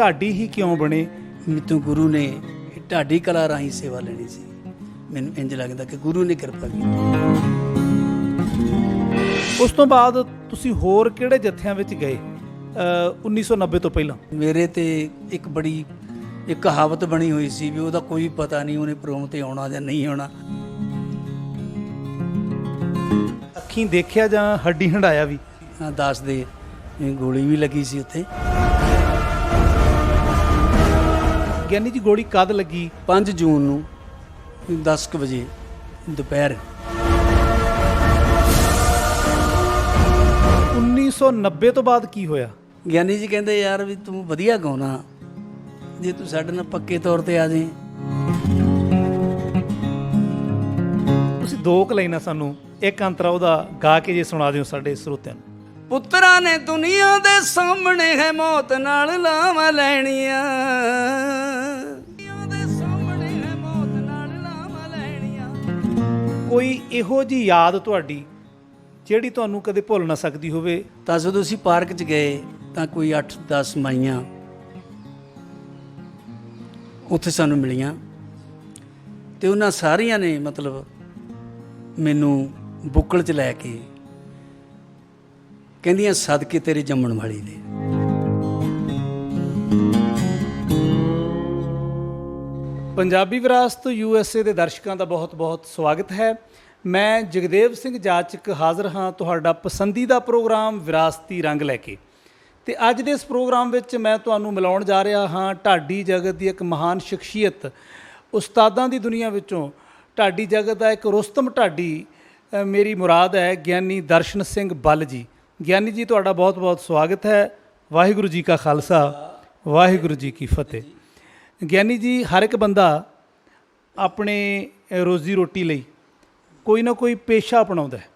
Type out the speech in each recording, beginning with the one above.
ਢਾਡੀ ਹੀ ਕਿਉਂ ਬਣੇ? ਮਿੱਤੋਂ ਗੁਰੂ ਨੇ ਢਾਡੀ ਕਲਾ ਰਾਹੀਂ ਸੇਵਾ ਲੈਣੀ ਸੀ। ਮੈਨੂੰ ਇੰਜ ਲੱਗਦਾ ਕਿ ਗੁਰੂ ਨੇ ਕਿਰਪਾ ਕੀਤੀ। ਉਸ ਤੋਂ ਬਾਅਦ ਤੁਸੀਂ ਹੋਰ ਕਿਹੜੇ ਜੱਥਿਆਂ ਵਿੱਚ ਗਏ 1990 ਤੋਂ ਪਹਿਲਾਂ? ਮੇਰੇ ਤੇ ਇੱਕ ਕਹਾਵਤ ਬਣੀ ਹੋਈ ਸੀ ਵੀ ਉਹਦਾ ਕੋਈ ਪਤਾ ਨਹੀਂ ਉਹਨੇ ਪ੍ਰੋਗਰਾਮ ਤੇ ਆਉਣਾ ਜਾਂ ਨਹੀਂ ਆਉਣਾ। ਅੱਖੀਂ ਦੇਖਿਆ ਜਾਂ ਹੱਡੀ ਹੰਡਾਇਆ ਵੀ? ਦਾਸ ਦੇ ਗੋਲੀ ਵੀ ਲੱਗੀ ਸੀ ਉੱਥੇ। ਗਿਆਨੀ ਜੀ ਗੋਲੀ ਕਦ ਲੱਗੀ? 5 ਜੂਨ ਨੂੰ 10 ਕੁ ਵਜੇ ਦੁਪਹਿਰ। 1990 ਤੋਂ ਬਾਅਦ ਕੀ ਹੋਇਆ? ਗਿਆਨੀ ਜੀ ਕਹਿੰਦੇ ਯਾਰ ਵੀ ਤੂੰ ਵਧੀਆ ਗਾਉਣਾ, ਜੇ ਤੂੰ ਸਾਡੇ ਨਾਲ ਪੱਕੇ ਤੌਰ ਤੇ ਆ ਜਾਏ। ਤੁਸੀਂ 2 ਕੁ ਲਾਈਨਾਂ ਸਾਨੂੰ ਇੱਕ ਅੰਤਰਾ ਉਹਦਾ ਗਾ ਕੇ ਜੇ ਸੁਣਾ ਦਿਓ ਸਾਡੇ ਸਰੋਤਿਆਂ ਨੂੰ। ਪੁੱਤਰਾਂ ਨੇ ਦੁਨੀਆ ਦੇ ਸਾਹਮਣੇ ਹੈ ਮੌਤ ਨਾਲ ਲਾਵਾਂ ਲੈਣੀਆਂ, ਕੋਈ ਇਹੋ ਜੀ ਯਾਦ ਤੁਹਾਡੀ ਜਿਹੜੀ ਤੁਹਾਨੂੰ ਕਦੇ ਭੁੱਲ ਨਾ ਸਕਦੀ ਹੋਵੇ? ਤਾਂ ਜਦੋਂ ਅਸੀਂ ਪਾਰਕ 'ਚ ਗਏ ਤਾਂ ਕੋਈ 8-10 ਮਾਈਆਂ ਉੱਥੇ ਸਾਨੂੰ ਮਿਲੀਆਂ ਤੇ ਉਹਨਾਂ ਸਾਰੀਆਂ ਨੇ ਮਤਲਬ ਮੈਨੂੰ ਬੁੱਕਲ 'ਚ ਲੈ ਕੇ ਕਹਿੰਦੀਆਂ ਸਦਕੇ ਤੇਰੇ ਜੰਮਣ ਵਾਲੀ ਦੇ। ਪੰਜਾਬੀ ਵਿਰਾਸਤ USA ਦੇ ਦਰਸ਼ਕਾਂ ਦਾ ਬਹੁਤ-ਬਹੁਤ ਸਵਾਗਤ ਹੈ। ਮੈਂ ਜਗਦੇਵ ਸਿੰਘ ਜਾਚਕ ਹਾਜ਼ਰ ਹਾਂ ਤੁਹਾਡਾ ਪਸੰਦੀਦਾ ਪ੍ਰੋਗਰਾਮ ਵਿਰਾਸਤੀ ਰੰਗ ਲੈ ਕੇ। ਤੇ ਅੱਜ ਦੇ ਇਸ ਪ੍ਰੋਗਰਾਮ ਵਿੱਚ ਮੈਂ ਤੁਹਾਨੂੰ ਮਿਲਾਉਣ ਜਾ ਰਿਹਾ ਹਾਂ ਢਾਡੀ ਜਗਤ ਦੀ ਇੱਕ ਮਹਾਨ ਸ਼ਖਸੀਅਤ, ਉਸਤਾਦਾਂ ਦੀ ਦੁਨੀਆ ਵਿੱਚੋਂ ਢਾਡੀ ਜਗਤ ਦਾ ਇੱਕ ਰੁਸਤਮ ਢਾਡੀ ਮੇਰੀ ਮੁਰਾਦ ਹੈ ਗਿਆਨੀ ਦਰਸ਼ਨ ਸਿੰਘ ਬੱਲ ਜੀ। ਗਿਆਨੀ ਜੀ ਤੁਹਾਡਾ ਬਹੁਤ-ਬਹੁਤ ਸਵਾਗਤ ਹੈ। ਵਾਹਿਗੁਰੂ ਜੀ ਕਾ ਖਾਲਸਾ, ਵਾਹਿਗੁਰੂ ਜੀ ਕੀ ਫਤਿਹ। ਗਿਆਨੀ ਜੀ, ਹਰ ਇੱਕ ਬੰਦਾ ਆਪਣੇ ਰੋਜ਼ੀ ਰੋਟੀ ਲਈ ਕੋਈ ਨਾ ਕੋਈ ਪੇਸ਼ਾ ਅਪਣਾਉਂਦਾ ਹੈ।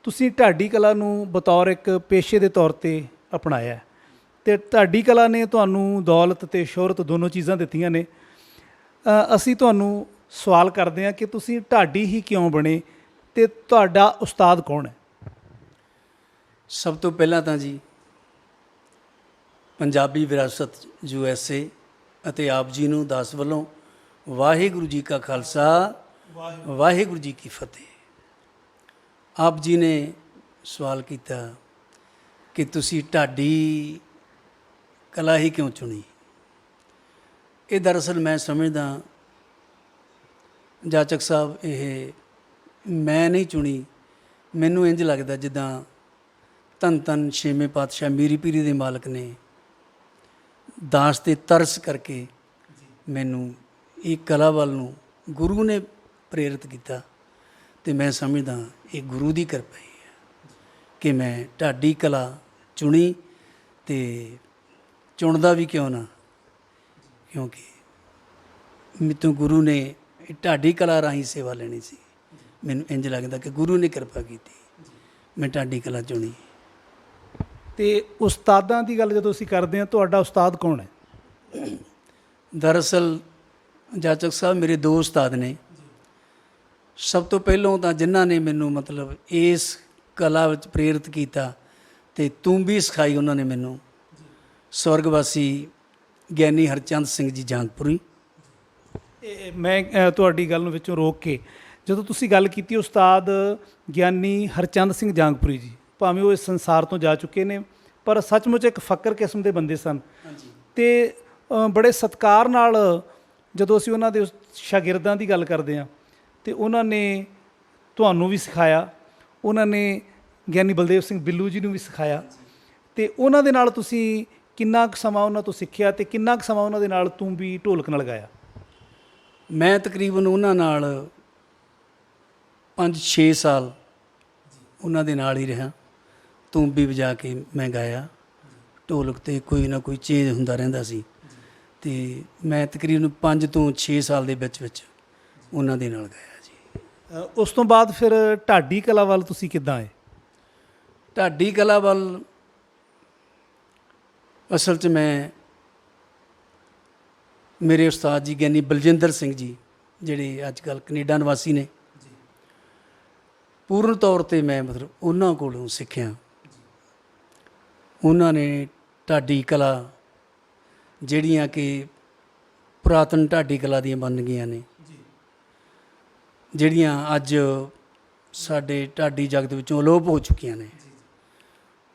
ਤੁਸੀਂ ਢਾਡੀ ਕਲਾ ਨੂੰ ਬਤੌਰ ਇੱਕ ਪੇਸ਼ੇ ਦੇ ਤੌਰ 'ਤੇ ਅਪਣਾਇਆ ਅਤੇ ਢਾਡੀ ਕਲਾ ਨੇ ਤੁਹਾਨੂੰ ਦੌਲਤ ਅਤੇ ਸ਼ੋਹਰਤ ਦੋਨੋਂ ਚੀਜ਼ਾਂ ਦਿੱਤੀਆਂ ਨੇ। ਅਸੀਂ ਤੁਹਾਨੂੰ ਸਵਾਲ ਕਰਦੇ ਹਾਂ ਕਿ ਤੁਸੀਂ ਢਾਡੀ ਹੀ ਕਿਉਂ ਬਣੇ ਅਤੇ ਤੁਹਾਡਾ ਉਸਤਾਦ ਕੌਣ ਹੈ? ਸਭ ਤੋਂ ਪਹਿਲਾਂ ਤਾਂ ਜੀ ਪੰਜਾਬੀ ਵਿਰਾਸਤ USA ਅਤੇ ਆਪ ਜੀ ਨੂੰ ਦਾਸ ਵੱਲੋਂ ਵਾਹਿਗੁਰੂ ਜੀ ਕਾ ਖਾਲਸਾ, ਵਾਹਿਗੁਰੂ ਜੀ ਕੀ ਫਤਿਹ। ਆਪ ਜੀ ਨੇ ਸਵਾਲ ਕੀਤਾ ਕਿ ਤੁਸੀਂ ਢਾਡੀ ਕਲਾ ਹੀ ਕਿਉਂ ਚੁਣੀ? ਇਹ ਦਰਅਸਲ ਮੈਂ ਸਮਝਦਾ ਜਾਚਕ ਸਾਹਿਬ, ਇਹ ਮੈਂ ਨਹੀਂ ਚੁਣੀ। ਮੈਨੂੰ ਇੰਝ ਲੱਗਦਾ ਜਿੱਦਾਂ ਧੰਨ ਧੰਨ ਛੇਵੇਂ ਪਾਤਸ਼ਾਹ ਮੀਰੀ ਪੀਰੀ ਦੇ ਮਾਲਕ ਨੇ ਦਾਸ 'ਤੇ ਤਰਸ ਕਰਕੇ ਮੈਨੂੰ ਇਹ ਕਲਾ ਵੱਲ ਨੂੰ ਗੁਰੂ ਨੇ ਪ੍ਰੇਰਿਤ ਕੀਤਾ। ਅਤੇ ਮੈਂ ਸਮਝਦਾ ਇਹ ਗੁਰੂ ਦੀ ਕਿਰਪਾ ਹੀ ਹੈ ਕਿ ਮੈਂ ਢਾਡੀ ਕਲਾ ਚੁਣੀ। ਅਤੇ ਚੁਣਦਾ ਵੀ ਕਿਉਂ ਨਾ, ਕਿਉਂਕਿ ਮਿੱਤੋਂ ਗੁਰੂ ਨੇ ਢਾਡੀ ਕਲਾ ਰਾਹੀਂ ਸੇਵਾ ਲੈਣੀ ਸੀ। ਮੈਨੂੰ ਇੰਝ ਲੱਗਦਾ ਕਿ ਗੁਰੂ ਨੇ ਕਿਰਪਾ ਕੀਤੀ, ਮੈਂ ਢਾਡੀ ਕਲਾ ਚੁਣੀ। ਅਤੇ ਉਸਤਾਦਾਂ ਦੀ ਗੱਲ ਜਦੋਂ ਅਸੀਂ ਕਰਦੇ ਹਾਂ, ਤੁਹਾਡਾ ਉਸਤਾਦ ਕੌਣ ਹੈ? ਦਰਅਸਲ ਜਾਚਕ ਸਾਹਿਬ, ਮੇਰੇ 2 ਉਸਤਾਦ ਨੇ। ਸਭ ਤੋਂ ਪਹਿਲਾਂ ਤਾਂ ਜਿਨ੍ਹਾਂ ਨੇ ਮੈਨੂੰ ਮਤਲਬ ਇਸ ਕਲਾ ਵਿੱਚ ਪ੍ਰੇਰਿਤ ਕੀਤਾ ਅਤੇ ਤੂੰਬੀ ਸਿਖਾਈ, ਉਹਨਾਂ ਨੇ ਮੈਨੂੰ ਸਵਰਗਵਾਸੀ ਗਿਆਨੀ ਹਰਚੰਦ ਸਿੰਘ ਜੀ ਜਾਂਗਪੁਰੀ। ਮੈਂ ਤੁਹਾਡੀ ਗੱਲ ਨੂੰ ਵਿੱਚੋਂ ਰੋਕ ਕੇ, ਜਦੋਂ ਤੁਸੀਂ ਗੱਲ ਕੀਤੀ ਉਸਤਾਦ ਗਿਆਨੀ ਹਰਚੰਦ ਸਿੰਘ ਜਾਂਗਪੁਰੀ ਜੀ, ਭਾਵੇਂ ਉਹ ਇਸ ਸੰਸਾਰ ਤੋਂ ਜਾ ਚੁੱਕੇ ਨੇ, ਪਰ ਸੱਚਮੁੱਚ ਇੱਕ ਫਕਰ ਕਿਸਮ ਦੇ ਬੰਦੇ ਸਨ। ਅਤੇ ਬੜੇ ਸਤਿਕਾਰ ਨਾਲ ਜਦੋਂ ਅਸੀਂ ਉਹਨਾਂ ਦੇ ਸ਼ਾਗਿਰਦਾਂ ਦੀ ਗੱਲ ਕਰਦੇ ਹਾਂ, ਅਤੇ ਉਹਨਾਂ ਨੇ ਤੁਹਾਨੂੰ ਵੀ ਸਿਖਾਇਆ, ਉਹਨਾਂ ਨੇ ਗਿਆਨੀ ਬਲਦੇਵ ਸਿੰਘ ਬਿੱਲੂ ਜੀ ਨੂੰ ਵੀ ਸਿਖਾਇਆ। ਅਤੇ ਉਹਨਾਂ ਦੇ ਨਾਲ ਤੁਸੀਂ ਕਿੰਨਾ ਕੁ ਸਮਾਂ ਉਹਨਾਂ ਤੋਂ ਸਿੱਖਿਆ ਅਤੇ ਕਿੰਨਾ ਕੁ ਸਮਾਂ ਉਹਨਾਂ ਦੇ ਨਾਲ ਤੂੰਬੀ ਢੋਲਕ ਨਾਲ ਗਾਇਆ? ਮੈਂ ਤਕਰੀਬਨ ਉਹਨਾਂ ਨਾਲ 5-6 ਸਾਲ ਉਹਨਾਂ ਦੇ ਨਾਲ ਹੀ ਰਿਹਾ। ਤੂੰਬੀ ਵਜਾ ਕੇ ਮੈਂ ਗਾਇਆ, ਢੋਲਕ 'ਤੇ ਕੋਈ ਨਾ ਕੋਈ ਚੇਂਜ ਹੁੰਦਾ ਰਹਿੰਦਾ ਸੀ। ਅਤੇ ਮੈਂ ਤਕਰੀਬਨ 5 ਤੋਂ 6 ਸਾਲ ਦੇ ਵਿੱਚ ਉਹਨਾਂ ਦੇ ਨਾਲ ਗਾਇਆ ਜੀ। ਉਸ ਤੋਂ ਬਾਅਦ ਫਿਰ ਢਾਡੀ ਕਲਾ ਵੱਲ ਤੁਸੀਂ ਕਿੱਦਾਂ ਆਏ? ਢਾਡੀ ਕਲਾ ਵੱਲ ਅਸਲ 'ਚ ਮੈਂ ਮੇਰੇ ਉਸਤਾਦ ਜੀ ਗਿਆਨੀ ਬਲਜਿੰਦਰ ਸਿੰਘ ਜੀ, ਜਿਹੜੇ ਅੱਜ ਕੱਲ੍ਹ ਕੈਨੇਡਾ ਨਿਵਾਸੀ ਨੇ, ਪੂਰਨ ਤੌਰ 'ਤੇ ਮੈਂ ਮਤਲਬ ਉਹਨਾਂ ਕੋਲੋਂ ਸਿੱਖਿਆ। ਉਹਨਾਂ ਨੇ ਢਾਡੀ ਕਲਾ ਜਿਹੜੀਆਂ ਕਿ ਪੁਰਾਤਨ ਢਾਡੀ ਕਲਾ ਦੀਆਂ ਬਣ ਗਈਆਂ ਨੇ, ਜਿਹੜੀਆਂ ਅੱਜ ਸਾਡੇ ਢਾਡੀ ਜਗਤ ਵਿੱਚੋਂ ਅਲੋਪ ਹੋ ਚੁੱਕੀਆਂ ਨੇ,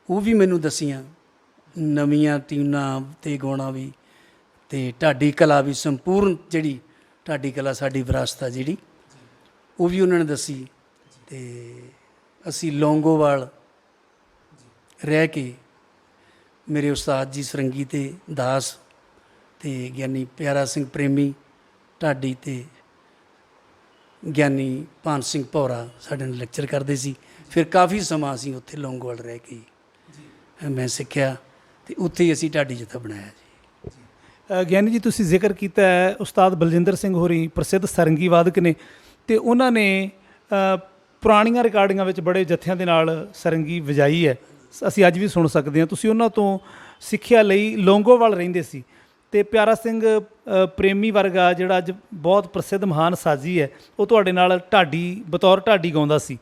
ਉਹ ਵੀ ਮੈਨੂੰ ਦੱਸੀਆਂ। ਨਵੀਆਂ ਟਿਊਨਾਂ ਤੇ ਗਾਉਣਾ ਵੀ, ਤੇ ਢਾਡੀ ਕਲਾ ਵੀ ਸੰਪੂਰਨ, ਜਿਹੜੀ ਢਾਡੀ ਕਲਾ ਸਾਡੀ ਵਿਰਾਸਤ ਆ ਜਿਹੜੀ, ਉਹ ਵੀ ਉਹਨਾਂ ਨੇ ਦੱਸੀ। ਤੇ ਅਸੀਂ ਲੌਂਗੋਵਾਲ ਰਹਿ ਕੇ ਮੇਰੇ ਉਸਤਾਦ ਜੀ ਸਰੰਗੀ ਤੇ ਦਾਸ ਤੇ ਗਿਆਨੀ ਪਿਆਰਾ ਸਿੰਘ ਪ੍ਰੇਮੀ ਢਾਡੀ ਤੇ ਗਿਆਨੀ ਭਾਨ ਸਿੰਘ ਭੌਰਾ ਸਾਡੇ ਨਾਲ ਲੈਕਚਰ ਕਰਦੇ ਸੀ। ਫਿਰ ਕਾਫੀ ਸਮਾਂ ਅਸੀਂ ਉੱਥੇ ਲੌਂਗੋਵਾਲ ਰਹਿ ਕੇ ਮੈਂ ਸਿੱਖਿਆ, ਤੇ ਉੱਥੇ ਹੀ ਅਸੀਂ ਢਾਡੀ ਜੱਥਾ ਬਣਾਇਆ ਜੀ। ਗਿਆਨੀ ਜੀ, ਤੁਸੀਂ ਜ਼ਿਕਰ ਕੀਤਾ ਹੈ ਉਸਤਾਦ ਬਲਜਿੰਦਰ ਸਿੰਘ ਹੋਰੀ ਪ੍ਰਸਿੱਧ ਸਰੰਗੀ ਵਾਦਕ ਨੇ, ਤੇ ਉਹਨਾਂ ਨੇ ਪੁਰਾਣੀਆਂ ਰਿਕਾਰਡਿੰਗਾਂ ਵਿੱਚ ਬੜੇ ਜੱਥਿਆਂ ਦੇ ਨਾਲ ਸਰੰਗੀ ਵਜਾਈ ਹੈ, ਅਸੀਂ ਅੱਜ ਵੀ ਸੁਣ ਸਕਦੇ ਹਾਂ। ਤੁਸੀਂ ਉਹਨਾਂ ਤੋਂ ਸਿੱਖਿਆ ਲਈ ਲੌਂਗੋਵਾਲ ਰਹਿੰਦੇ ਸੀ, ਤੇ ਪਿਆਰਾ ਸਿੰਘ ਪ੍ਰੇਮੀ ਵਰਗਾ ਜਿਹੜਾ ਅੱਜ ਬਹੁਤ ਪ੍ਰਸਿੱਧ ਮਹਾਨ ਸਾਜੀ ਹੈ, ਉਹ ਤੁਹਾਡੇ ਨਾਲ ਢਾਡੀ ਬਤੌਰ ਢਾਡੀ ਗਾਉਂਦਾ ਸੀ,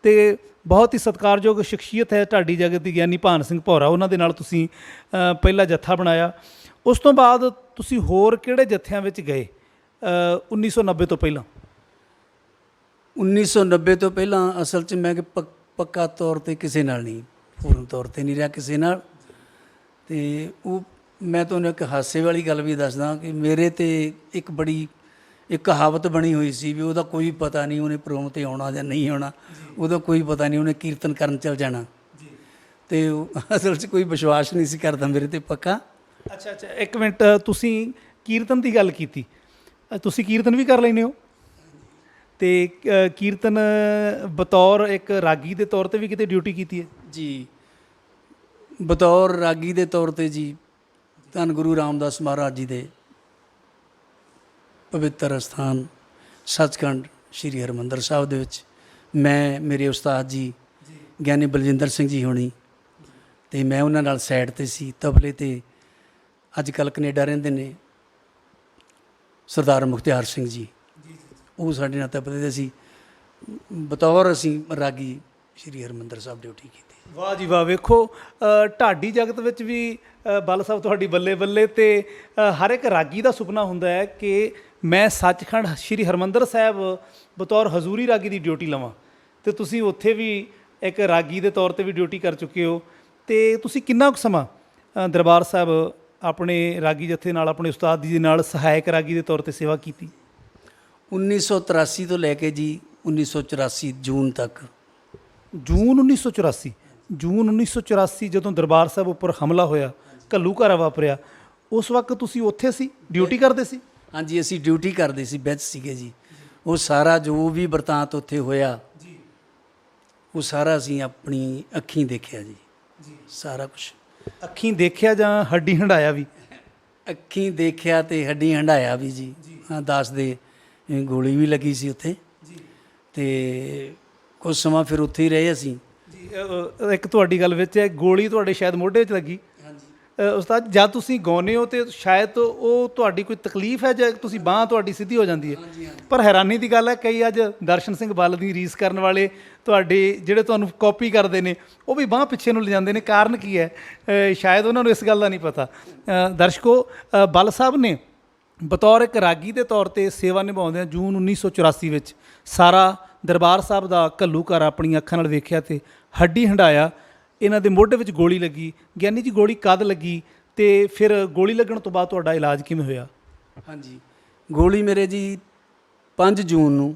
ਤੇ ਬਹੁਤ ਹੀ ਸਤਿਕਾਰਯੋਗ ਸ਼ਖਸੀਅਤ ਹੈ ਢਾਡੀ ਜਗਤ ਦੀ ਗਿਆਨੀ ਭਾਨ ਸਿੰਘ ਭੌਰਾ, ਉਹਨਾਂ ਦੇ ਨਾਲ ਤੁਸੀਂ ਪਹਿਲਾ ਜੱਥਾ ਬਣਾਇਆ। ਉਸ ਤੋਂ ਬਾਅਦ ਤੁਸੀਂ ਹੋਰ ਕਿਹੜੇ ਜੱਥਿਆਂ ਵਿੱਚ ਗਏ 1990 ਤੋਂ ਪਹਿਲਾਂ? 1990 ਤੋਂ ਪਹਿਲਾਂ ਅਸਲ 'ਚ ਮੈਂ ਕਿ ਪੱਕਾ ਤੌਰ 'ਤੇ ਕਿਸੇ ਨਾਲ ਨਹੀਂ, ਪੂਰਨ ਤੌਰ 'ਤੇ ਨਹੀਂ ਰਿਹਾ ਕਿਸੇ ਨਾਲ। ਤੇ ਉਹ ਮੈਂ ਤੁਹਾਨੂੰ ਇੱਕ ਹਾਸੇ ਵਾਲੀ ਗੱਲ ਵੀ ਦੱਸਦਾ ਕਿ ਮੇਰੇ 'ਤੇ ਇੱਕ ਕਹਾਵਤ ਬਣੀ ਹੋਈ ਸੀ ਵੀ ਉਹਦਾ ਕੋਈ ਪਤਾ ਨਹੀਂ ਉਹਨੇ ਪ੍ਰੋਗਰਾਮ 'ਤੇ ਆਉਣਾ ਜਾਂ ਨਹੀਂ ਆਉਣਾ, ਉਹਦਾ ਕੋਈ ਪਤਾ ਨਹੀਂ ਉਹਨੇ ਕੀਰਤਨ ਕਰਨ ਚੱਲ ਜਾਣਾ। ਤੇ ਅਸਲ 'ਚ ਕੋਈ ਵਿਸ਼ਵਾਸ ਨਹੀਂ ਸੀ ਕਰਦਾ ਮੇਰੇ 'ਤੇ ਪੱਕਾ। ਅੱਛਾ, ਇੱਕ ਮਿੰਟ, ਤੁਸੀਂ ਕੀਰਤਨ ਦੀ ਗੱਲ ਕੀਤੀ, ਤੁਸੀਂ ਕੀਰਤਨ ਵੀ ਕਰ ਲੈਂਦੇ ਹੋ? ਤੇ ਕੀਰਤਨ ਬਤੌਰ ਇੱਕ ਰਾਗੀ ਦੇ ਤੌਰ 'ਤੇ ਵੀ ਕਿਤੇ ਡਿਊਟੀ ਕੀਤੀ ਹੈ? ਜੀ, ਬਤੌਰ ਰਾਗੀ ਦੇ ਤੌਰ 'ਤੇ ਜੀ ਧੰਨ ਗੁਰੂ ਰਾਮਦਾਸ ਮਹਾਰਾਜ ਜੀ ਦੇ ਪਵਿੱਤਰ ਅਸਥਾਨ ਸੱਚਖੰਡ ਸ੍ਰੀ ਹਰਿਮੰਦਰ ਸਾਹਿਬ ਦੇ ਵਿੱਚ ਮੈਂ, ਮੇਰੇ ਉਸਤਾਦ ਜੀ ਗਿਆਨੀ ਬਲਜਿੰਦਰ ਸਿੰਘ ਜੀ ਹੋਣੀ, ਤੇ ਮੈਂ ਉਹਨਾਂ ਨਾਲ ਸਾਈਡ 'ਤੇ ਸੀ ਤਬਲੇ 'ਤੇ। ਅੱਜ ਕੱਲ੍ਹ ਕੈਨੇਡਾ ਰਹਿੰਦੇ ਨੇ ਸਰਦਾਰ ਮੁਖਤਿਆਰ ਸਿੰਘ ਜੀ, ਉਹ ਸਾਡੇ ਨਾਲ ਤਬਲੇ 'ਤੇ ਸੀ, ਬਤੌਰ ਅਸੀਂ ਰਾਗੀ ਸ੍ਰੀ ਹਰਿਮੰਦਰ ਸਾਹਿਬ ਡਿਊਟੀ ਕੀਤੀ। ਵਾਹ ਜੀ ਵਾਹ! ਵੇਖੋ, ਢਾਡੀ ਜਗਤ ਵਿੱਚ ਵੀ ਬੱਲ ਸਾਹਿਬ ਤੁਹਾਡੀ ਬੱਲੇ ਬੱਲੇ, ਤੇ ਹਰ ਇੱਕ ਰਾਗੀ ਦਾ ਸੁਪਨਾ ਹੁੰਦਾ ਹੈ ਕਿ ਮੈਂ ਸੱਚਖੰਡ ਸ੍ਰੀ ਹਰਿਮੰਦਰ ਸਾਹਿਬ ਬਤੌਰ ਹਜ਼ੂਰੀ ਰਾਗੀ ਦੀ ਡਿਊਟੀ ਲਵਾਂ, ਤੇ ਤੁਸੀਂ ਉੱਥੇ ਵੀ ਇੱਕ ਰਾਗੀ ਦੇ ਤੌਰ 'ਤੇ ਵੀ ਡਿਊਟੀ ਕਰ ਚੁੱਕੇ ਹੋ। ਤੇ ਤੁਸੀਂ ਕਿੰਨਾ ਕੁ ਸਮਾਂ ਦਰਬਾਰ ਸਾਹਿਬ ਆਪਣੇ ਰਾਗੀ ਜੱਥੇ ਨਾਲ, ਆਪਣੇ ਉਸਤਾਦ ਜੀ ਦੇ ਨਾਲ ਸਹਾਇਕ ਰਾਗੀ ਦੇ ਤੌਰ 'ਤੇ ਸੇਵਾ ਕੀਤੀ? 1983 ਤੋਂ ਲੈ ਕੇ ਜੀ 1984 ਜੂਨ ਤੱਕ। ਜੂਨ 1984 ਜਦੋਂ ਦਰਬਾਰ ਸਾਹਿਬ ਉੱਪਰ ਹਮਲਾ ਹੋਇਆ, ਘੱਲੂਘਾਰਾ ਵਾਪਰਿਆ, ਉਸ ਵਕਤ ਤੁਸੀਂ ਉੱਥੇ ਸੀ, ਡਿਊਟੀ ਕਰਦੇ ਸੀ? ਹਾਂਜੀ, ਅਸੀਂ ਡਿਊਟੀ ਕਰਦੇ ਸੀ, ਵਿੱਚ ਸੀਗੇ ਜੀ। ਉਹ ਸਾਰਾ ਜੋ ਵੀ ਵਰਤਾਂਤ ਉੱਥੇ ਹੋਇਆ ਜੀ, ਉਹ ਸਾਰਾ ਅਸੀਂ ਆਪਣੀ ਅੱਖੀਂ ਦੇਖਿਆ ਜੀ, ਸਾਰਾ ਕੁਛ। ਅੱਖੀਂ ਦੇਖਿਆ ਜਾਂ ਹੱਡੀ ਹੰਡਾਇਆ ਵੀ? ਅੱਖੀਂ ਦੇਖਿਆ ਤੇ ਹੱਡੀ ਹੰਡਾਇਆ ਵੀ ਜੀ। ਹਾਂ, ਦਾਸ ਦੇ ਗੋਲੀ ਵੀ ਲੱਗੀ ਸੀ ਉੱਥੇ, ਤੇ ਕੁਝ ਸਮਾਂ ਫਿਰ ਉੱਥੇ ਹੀ ਰਹੇ ਅਸੀਂ ਜੀ। ਇੱਕ ਤੁਹਾਡੀ ਗੱਲ ਵਿੱਚ ਹੈ, ਗੋਲੀ ਤੁਹਾਡੇ ਸ਼ਾਇਦ ਮੋਢੇ 'ਚ ਲੱਗੀ। ਉਸਤਾਦ, ਜਦ ਤੁਸੀਂ ਗਾਉਂਦੇ ਹੋ ਤੇ ਸ਼ਾਇਦ ਉਹ ਤੁਹਾਡੀ ਕੋਈ ਤਕਲੀਫ ਹੈ ਜਾਂ ਤੁਸੀਂ ਬਾਂਹ ਤੁਹਾਡੀ ਸਿੱਧੀ ਹੋ ਜਾਂਦੀ ਹੈ, ਪਰ ਹੈਰਾਨੀ ਦੀ ਗੱਲ ਹੈ ਕਈ ਅੱਜ ਦਰਸ਼ਨ ਸਿੰਘ ਬੱਲ ਦੀ ਰੀਸ ਕਰਨ ਵਾਲੇ ਤੁਹਾਡੇ ਜਿਹੜੇ ਤੁਹਾਨੂੰ ਕਾਪੀ ਕਰਦੇ ਨੇ, ਉਹ ਵੀ ਬਾਂਹ ਪਿੱਛੇ ਨੂੰ ਲਿਜਾਂਦੇ ਨੇ। ਕਾਰਨ ਕੀ ਹੈ? ਸ਼ਾਇਦ ਉਹਨਾਂ ਨੂੰ ਇਸ ਗੱਲ ਦਾ ਨਹੀਂ ਪਤਾ। ਦਰਸ਼ਕੋ, ਬੱਲ ਸਾਹਿਬ ਨੇ ਬਤੌਰ ਇੱਕ ਰਾਗੀ ਦੇ ਤੌਰ 'ਤੇ ਸੇਵਾ ਨਿਭਾਉਂਦਿਆਂ ਜੂਨ 1984 ਵਿੱਚ ਸਾਰਾ ਦਰਬਾਰ ਸਾਹਿਬ ਦਾ ਘੱਲੂਘਾਰਾ ਆਪਣੀਆਂ ਅੱਖਾਂ ਨਾਲ ਵੇਖਿਆ ਤੇ ਹੱਡੀ ਹੰਡਾਇਆ। ਇਹਨਾਂ ਦੇ ਮੋਢੇ ਵਿੱਚ ਗੋਲੀ ਲੱਗੀ। ਗਿਆਨੀ ਜੀ, ਗੋਲੀ ਕਦ ਲੱਗੀ ਤੇ ਫਿਰ ਗੋਲੀ ਲੱਗਣ ਤੋਂ ਬਾਅਦ ਤੁਹਾਡਾ ਇਲਾਜ ਕਿਵੇਂ ਹੋਇਆ? ਹਾਂਜੀ, ਗੋਲੀ ਮੇਰੇ ਜੀ 5 ਜੂਨ ਨੂੰ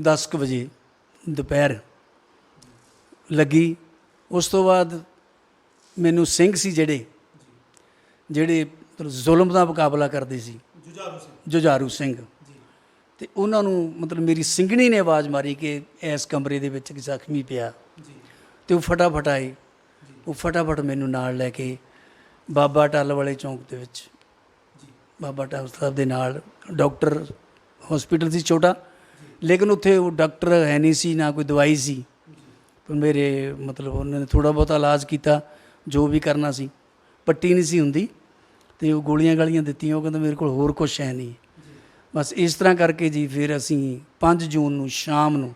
10 ਕੁ ਵਜੇ ਦੁਪਹਿਰ ਲੱਗੀ। ਉਸ ਤੋਂ ਬਾਅਦ ਮੈਨੂੰ ਸਿੰਘ ਸੀ ਜਿਹੜੇ ਜ਼ੁਲਮ ਦਾ ਮੁਕਾਬਲਾ ਕਰਦੇ ਸੀ, ਜੁਝਾਰੂ ਸਿੰਘ, ਤੇ ਉਹਨਾਂ ਨੂੰ ਮਤਲਬ ਮੇਰੀ ਸਿੰਘਣੀ ਨੇ ਆਵਾਜ਼ ਮਾਰੀ ਕਿ ਇਸ ਕਮਰੇ ਦੇ ਵਿੱਚ ਜ਼ਖਮੀ ਪਿਆ, ਤੇ ਉਹ ਫਟਾਫਟ ਆਏ। ਉਹ ਫਟਾਫਟ ਮੈਨੂੰ ਨਾਲ ਲੈ ਕੇ ਬਾਬਾ ਟੱਲ ਵਾਲੇ ਚੌਂਕ ਦੇ ਵਿੱਚ, ਬਾਬਾ ਟੱਲ ਸਾਹਿਬ ਦੇ ਨਾਲ ਡਾਕਟਰ ਹੌਸਪੀਟਲ ਸੀ ਛੋਟਾ, ਲੇਕਿਨ ਉੱਥੇ ਉਹ ਡਾਕਟਰ ਹੈ ਨਹੀਂ ਸੀ, ਨਾ ਕੋਈ ਦਵਾਈ ਸੀ। ਪਰ ਮੇਰੇ ਮਤਲਬ ਉਹਨਾਂ ਨੇ ਥੋੜ੍ਹਾ ਬਹੁਤਾ ਇਲਾਜ ਕੀਤਾ, ਜੋ ਵੀ ਕਰਨਾ ਸੀ। ਪੱਟੀ ਨਹੀਂ ਸੀ ਹੁੰਦੀ, ਅਤੇ ਉਹ ਗੋਲੀਆਂ ਗਾਲੀਆਂ ਦਿੱਤੀਆਂ। ਉਹ ਕਹਿੰਦਾ ਮੇਰੇ ਕੋਲ ਹੋਰ ਕੁਛ ਹੈ ਨਹੀਂ। ਬਸ ਇਸ ਤਰ੍ਹਾਂ ਕਰਕੇ ਜੀ ਫਿਰ ਅਸੀਂ 5 ਜੂਨ ਨੂੰ ਸ਼ਾਮ ਨੂੰ